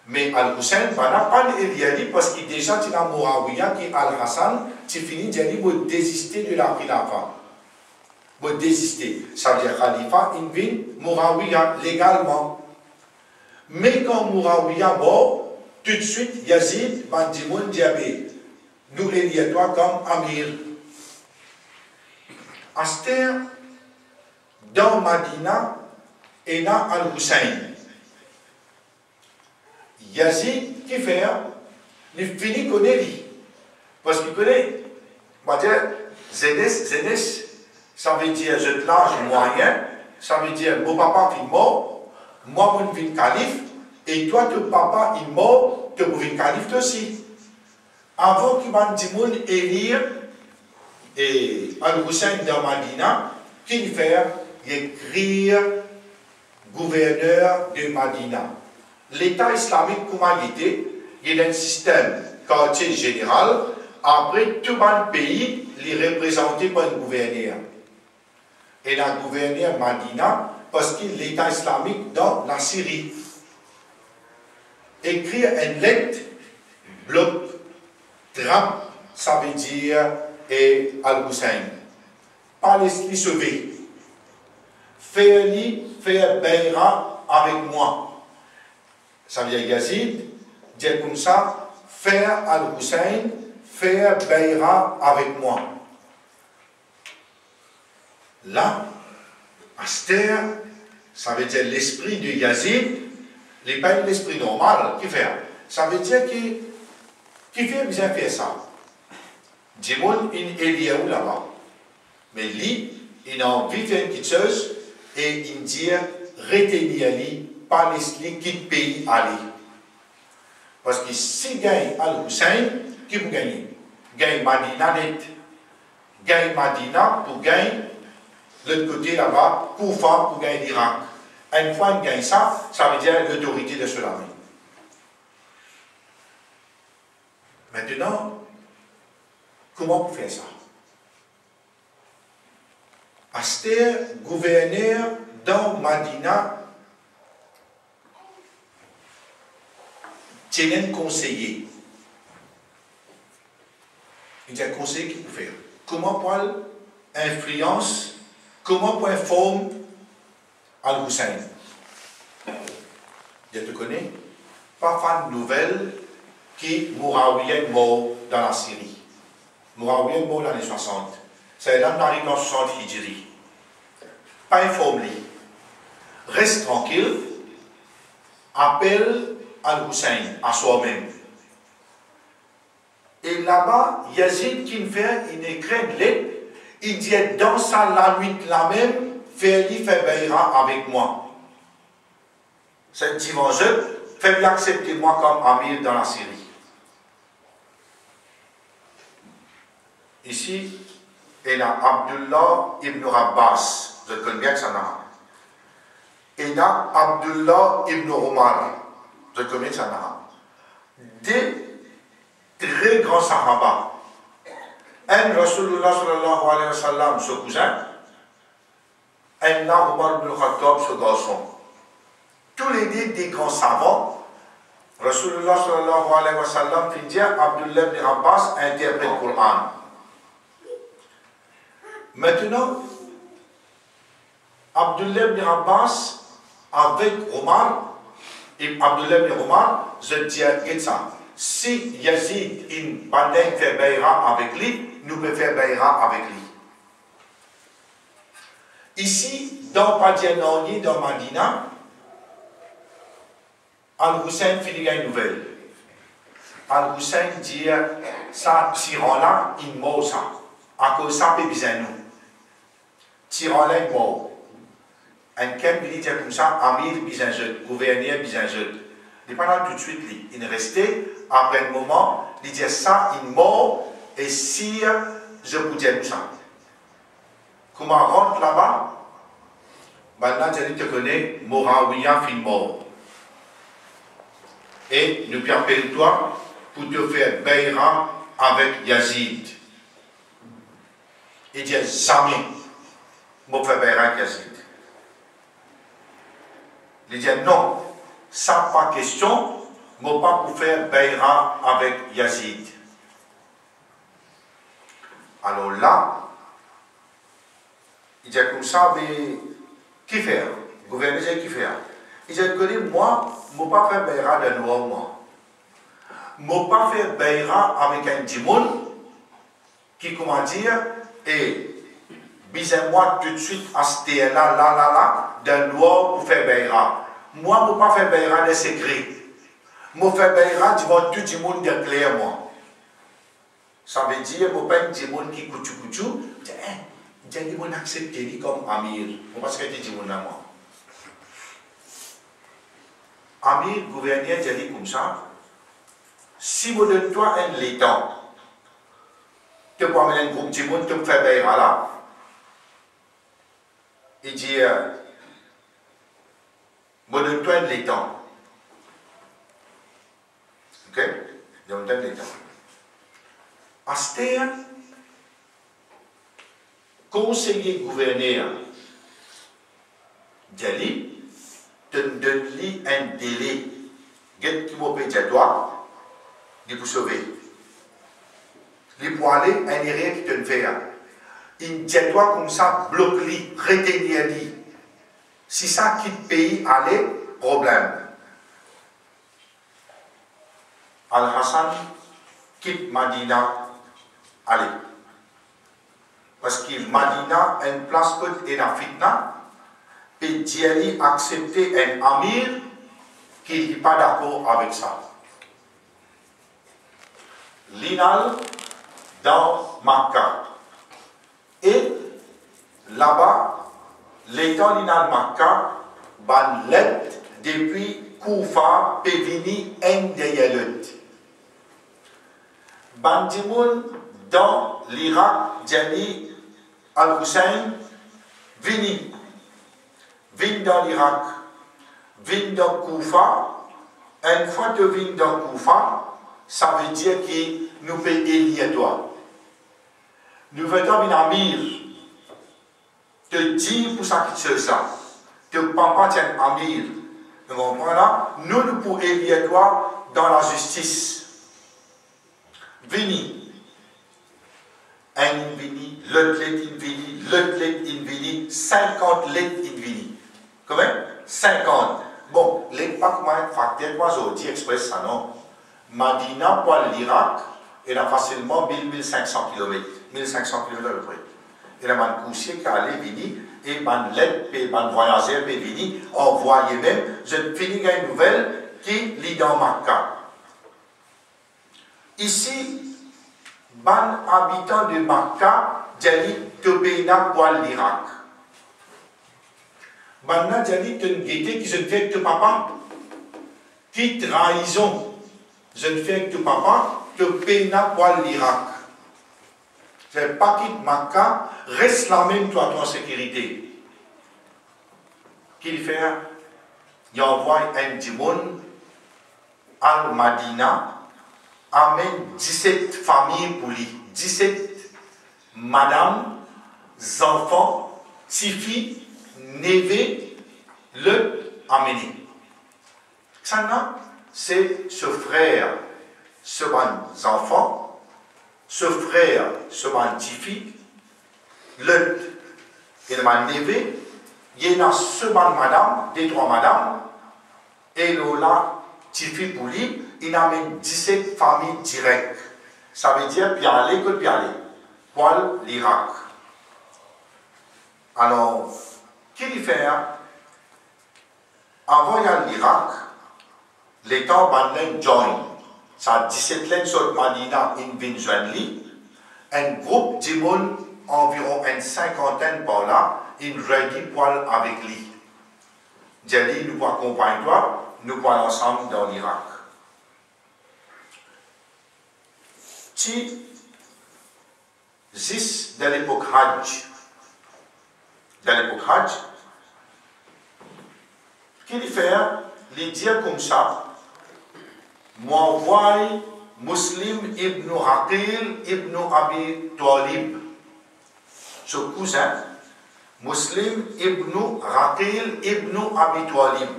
Mais Al-Hussein, n'a pas d'Eliali parce qu'il déjà il a Mourawiya qui Al-Hassan, tu finis de désister de la khilafa. Pour désister. Ça veut dire Khalifa, il vient Mourawiya légalement. Mais quand Mourawiya mort, tout de suite, Yazid, Bandimoun, Diabé, nous élit toi comme Amir. Aster, dans Madina, il y a Al-Hussein. Yazid, qui fait, il finit connaît lui. Parce qu'il connaît, on va dire, Zénès, ça veut dire je te l'âge moyen, ça veut dire mon papa est mort, moi mon vie calife, et toi ton papa est mort, tu es calife aussi. Avant qu'il m'a dit mon élire, et Al-Hussein dans Madina, qu'il fait, écrire gouverneur de Madina. L'État islamique, comment il était, il y a un système quartier général, après tout le pays, il est représenté par un gouverneur. Et la gouverneur Madina, parce qu'il est l'État islamique dans la Syrie. Écrire une lettre, bloc, trappe, ça veut dire, et Al-Hussein. Pas les sauver. Faire Beira avec moi. Ça veut dire Yazid, dire comme ça, faire Al-Hussein, faire Beira avec moi. Là, Aster, ça veut dire l'esprit de Yazid, n'est pas l'esprit normal qui fait. Ça veut dire qui fait bien faire ça. Dimoun, il est où là-bas. Mais lui, il a envie de faire quelque chose et il dit retenir lui, pas les quitte pays aller. Parce que si gagne Al-Hussein, qui peut gagner? Gagne Madina net. Gagne Madina pour gagner l'autre côté là-bas, Koufa pour gagner l'Irak. Une fois il gagne ça, ça veut dire l'autorité de cela. Maintenant, comment on fait ça? Aster, gouverneur dans Madina, tient un conseiller. Il y a un conseiller qui peut faire. Comment pour influence, comment pour informer Al-Hussein? Je te connais, pas fan de nouvelles qui Mourawiya est mort. dans la Syrie. Muawiyah est mort dans les 60. C'est là qu'on arrive en 60 Hijri. Pas informé. Reste tranquille. Appelle Al-Hussein à soi-même. Et là-bas, Yazid qui fait une écrit une lettre. Il dit dans ça la nuit la même, fais-lui faire Bayra avec moi. C'est dimanche, fais-lui accepter moi comme amir dans la Syrie. Ici, il y a Abdullah ibn Abbas, je connais bien que ça n'a. Il y a Abdullah ibn Omar, je connais que ça n'a. Des très grands sahaba. Un Rasulullah sallallahu alayhi wa sallam, ce cousin, un Omar ibn Khattab, ce garçon. Tous les deux des grands savants, Rasulullah sallallahu alayhi wa sallam, fait dire Abdullah ibn Abbas interprète le Coran. Maintenant, Abdullah ibn Abbas avec Omar, et Abdullah ibn Omar, je dis ça. Si Yazid in Bandeng fait Bayra avec lui, nous pouvons faire Bayra avec lui. Ici, dans Padianoni, dans Madina, Al-Hussein finit une nouvelle. Al-Hussein dit ça, tyran-là, il mort ça. À cause de ça, il besoin nous. Tyran-là, il mort. Un quel militaire comme ça, Amir, besoin de gouverneur, besoin de. Il n'est pas là tout de suite, il est resté. Après un moment, il dit ça, il mort, et si je vous dis ça. Comment on rentre là-bas? Maintenant, tu te connais, Muawiyah fin mort. Et nous appelle-toi pour te faire Bayra avec Yazid. Il dit jamais, je vais faire Bayra avec Yazid. Il dit non, ça pas question. Je ne vais pas pour faire Bayra avec Yazid. Alors là, il dit comme ça, mais qui faire? Le gouverneur dit qui faire? Il dit que moi, je ne vais pas faire Bayra de noir, moi. Je ne vais pas faire Bayra avec un djimoun qui, comment dire, et bisez-moi tout de suite à ce là, de noir pour faire Bayra. Moi, je ne vais pas faire Bayra de secret. Je fais Bayra devant tout le monde de clair, moi. Ça veut dire, je ne fais pas un monde qui couchou. Je dis, je accepter comme Amir. Je pense que c'est un monde à moi. Amir, gouverneur, dit comme ça. Si vous donnez toi un laiton, tu peux amener un groupe de monde, tu peux faire Bayra là. Il dit, vous donnez toi un laiton. Ok? Je vous donne les temps. Astéa, conseiller gouverneur d'Ali, te donne un délai. Qu'est-ce qui vous paye à toi? De vous sauver. Les pour aller, un erreur qui te fait. Il dit à toi comme ça, bloque-lui, retenir-lui. Si ça quitte le pays, allez, problème. Al-Hassan quitte Madina, allez. Parce que Madina a une place que est la fitna, et Djali accepter un amir qui n'est pas d'accord avec ça. L'inal dans Makkah. Et là-bas, l'état l'inal Makkah, ban l'aide depuis Koufa, Pévini, Ndeyelot. Bandimoun dans l'Irak, Djali Al-Hussein, Vini dans l'Irak, Vini dans Koufa. Une fois que Vini dans Koufa, ça veut dire que nous pouvons élire toi. Nous venons une amir te dire pour ça qui se ça. Te papa tient amir. Nous comprenons là, nous pouvons élire toi dans la justice. Vini. Un vini, l'autre let in vini, l'autre let in vini, 50 let in vini. Comment? 50. Bon, les pas comment facteur, moi je dis express ça non. Madina pour l'Irak, il a facilement 1500 km. 1500 km à peu près. Il y a un coursier qui allait venir, et un lettre, et un voyageur qui venu, envoyé même, je finis une nouvelle qui lit dans Makka. Ici, un habitant de Makka, Djali Tobena pour l'Irak. Maintenant, Djali te guetté qui je ne fais que papa, qui trahison, je ne fais que papa, Tobena pour l'Irak. C'est pas quitte Makka, reste la même toi en sécurité. Qu'il fait? Il envoie un dimon al-Madina, amène 17 familles pour lui, 17 madames, enfants, petits-filles, neveux, le amener. Ça, c'est ce frère, ce bon enfant, ce frère, ce bon petit-fille, le et le neveu, il y a ce bon madame, des trois madames, et là, petit-fille pour lui, il amène 17 familles directes. Ça veut dire puis aller que puis aller. Pour l'Irak. Alors, qu'il fait? Avant l'Irak, les temps bandent join. Ça 17 lettres sur Madina in Vinjoanli. Un groupe de monde, environ une cinquantaine par là, il ready pour avec lui. Djali, nous accompagnons toi, nous allons ensemble dans l'Irak. Si, de l'époque Hajj, qu'il fait, il dit comme ça, m'envoie Muslim ibn Aqil ibn Abi Talib, ce cousin, Muslim ibn Aqil ibn Abi Talib,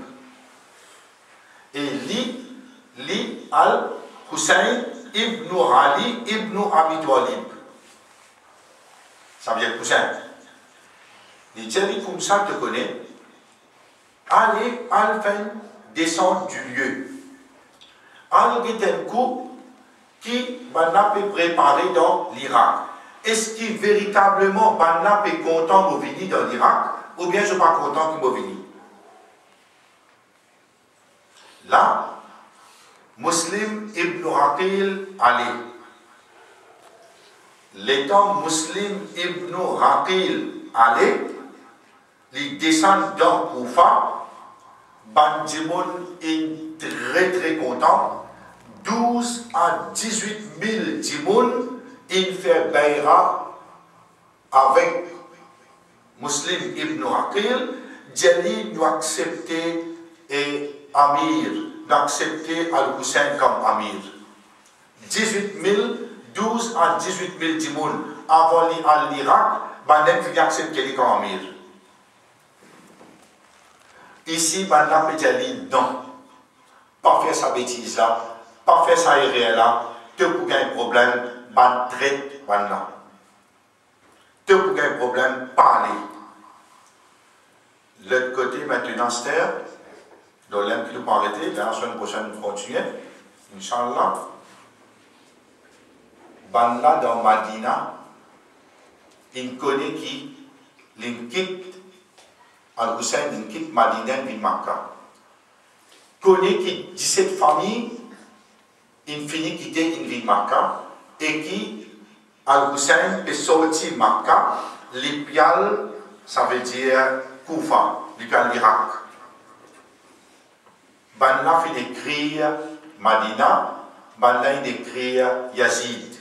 et li al-Hussein ibn Ali ibn Abi Talib. Ça veut dire cousin. Il dit comme ça, te connais. Allez, Alphen descend du lieu. Allez, un coup qui va préparé dans l'Irak. Est-ce qu'il véritablement Banna est content de venir dans l'Irak ou bien je ne suis pas content qu'il venir? Là, Muslim ibn Aqil allait. L'étant Muslim ibn Aqil allait, il descend dans Koufa, Bandimoun est très très content, 12 à 18 000 dimoun, il fait Bayra avec Muslim ibn Aqil, Djali nous accepter et Amir, d'accepter Al-Hussein comme Amir. 18 000, 12 à 18 000 dimoun avant l'Irak, Bandem qui accepte comme Amir. Ici, Bandem peut dire non, pas faire sa bêtise là, pas faire sa erreur là, te pour un problème, ban traite Bandem. Te pour un problème, parler. L'autre côté maintenant, c'est dans l'un qui nous pas arrêter, la semaine prochaine nous continuons, Inch'Allah. Banla dans Madina, il connaît qui, il quitte Al-Hussein, il quitte Madina, il Makkah. Connaît qui 17 familles, il finit quitter une ville Makkah, et qui Al-Hussein est sorti Makkah, l'Ipial, ça veut dire Koufa, l'Ipial l'Irak. Banla fait écrire Madina, Banla il écrit Yazid.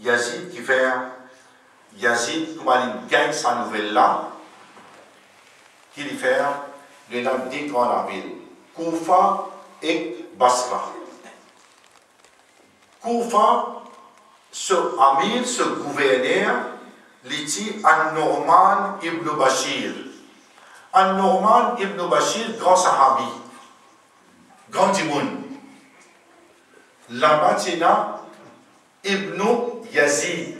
Yazid qui fait Yazid, comment il gagne sa nouvelle là, qu'il fait les noms des grandes villes, Koufa et Basra. Koufa, ce amir, ce gouverneur, l'iti An-Norman ibn Bashir. An-Norman ibn Bashir, grand sahabi, grand dimoun. Là-bas, il y a Ibn Yazid,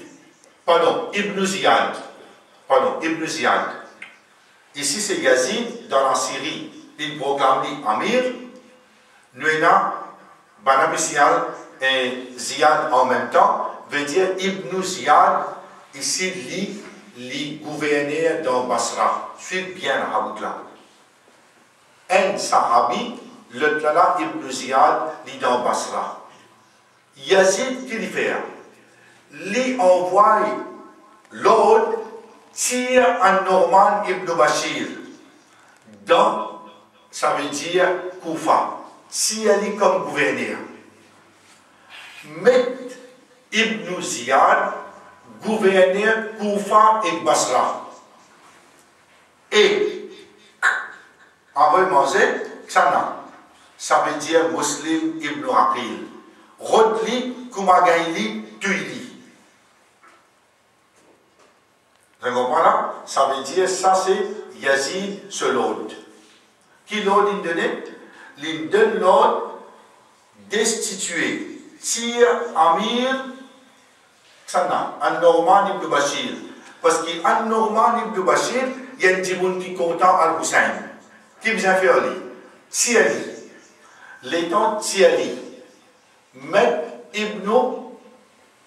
Ibn Ziyad. Ici, c'est Yazid dans la Syrie. Il proclame Amir. Nous avons Banabisial et Ziyad en même temps, veut dire Ibn Ziyad, ici, li gouverneur dans Basra. Suivez bien la route là. Un sahabi, le Tlala Ibn Ziyad, li dans Basra. Yazid, qui lui fait? Li envoie l'ordre, tire à Norman Ibn Bashir, dans, ça veut dire, Koufa. Si elle est comme gouverneur. Met Ibn Ziyad, gouverneur Koufa et Basra. Et, en manger, ça veut dire Muslim Ibn Aqil. Rodli, Kumagaili, Tuili. Vous comprenez là? Ça veut dire, ça c'est Yazid, ce l'autre. Qui l'autre il donnait? Il donne l'ordre destituer Tir Amir Sana, An-Norman Ibn Bashir. Parce qu'An Norman Ibn Bashir, il y a un petit monde qui est content Al-Hussein. Qui vient faire lui? Tiali. L'étant Tiali. Met Ibn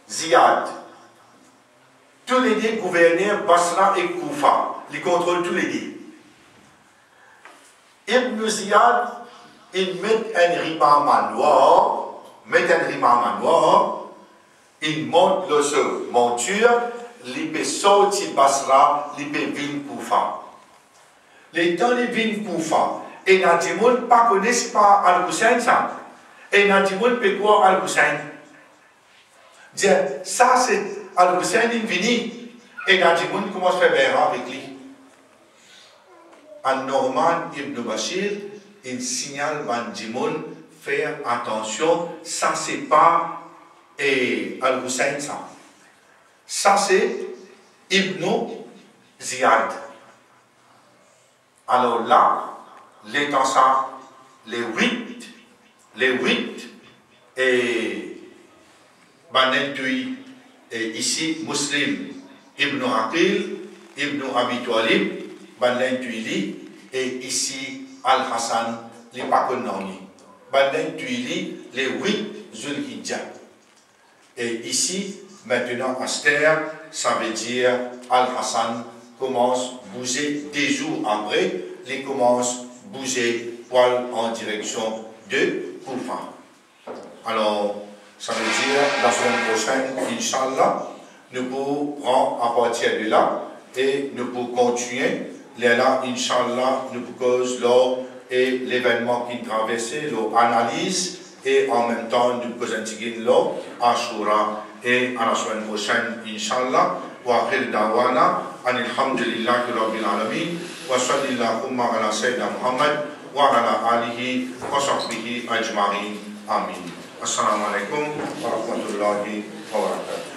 Ziyad. Tous les deux gouverneurs Basra et Koufa. Ils contrôlent tous les deux. Ibn Ziyad, il met un rimama noir, il monte le monture, il peut sortir Basra, il peut venir Koufa. Les temps de venir Koufa, et dans le monde, pas connaissent pas Al-Hussein ça. Et dans le monde, peut quoi Al-Hussein? Dire, ça c'est Al-Hussein, il vient, et dans le monde, commence à faire bien avec lui. An-Norman Ibn Bashir, il signale Bandimoun, faire attention, ça c'est pas Al-Hussein ça. Ça c'est Ibn Ziyad. Alors là, l'étant ça, les huit, et Banentui, et ici, Muslim, Ibn Aqil, Ibn Abi Talib, Banentui, et ici, Al-Hassan, les Pakonani. Banentui, les 8 Zulhijjah. Et ici, maintenant, Aster, ça veut dire Al-Hassan commence à bouger des jours après, il commence à bouger poil en direction de Koufa. Alors, ça veut dire la semaine prochaine, Inch'Allah, nous pourrons à partir de là et nous pourrons continuer. Là, Inch'Allah, nous cause l'or et l'événement qui traversait, l'analyse et en même temps nous pouvons l'or Ashura et à la semaine prochaine, Inch'Allah. وآخر دعوانا أن الحمد لله رب العالمين وصلى اللهم على سيدنا محمد وعلى آله وصحبه أجمعين آمين. السلام عليكم ورحمة الله وبركاته.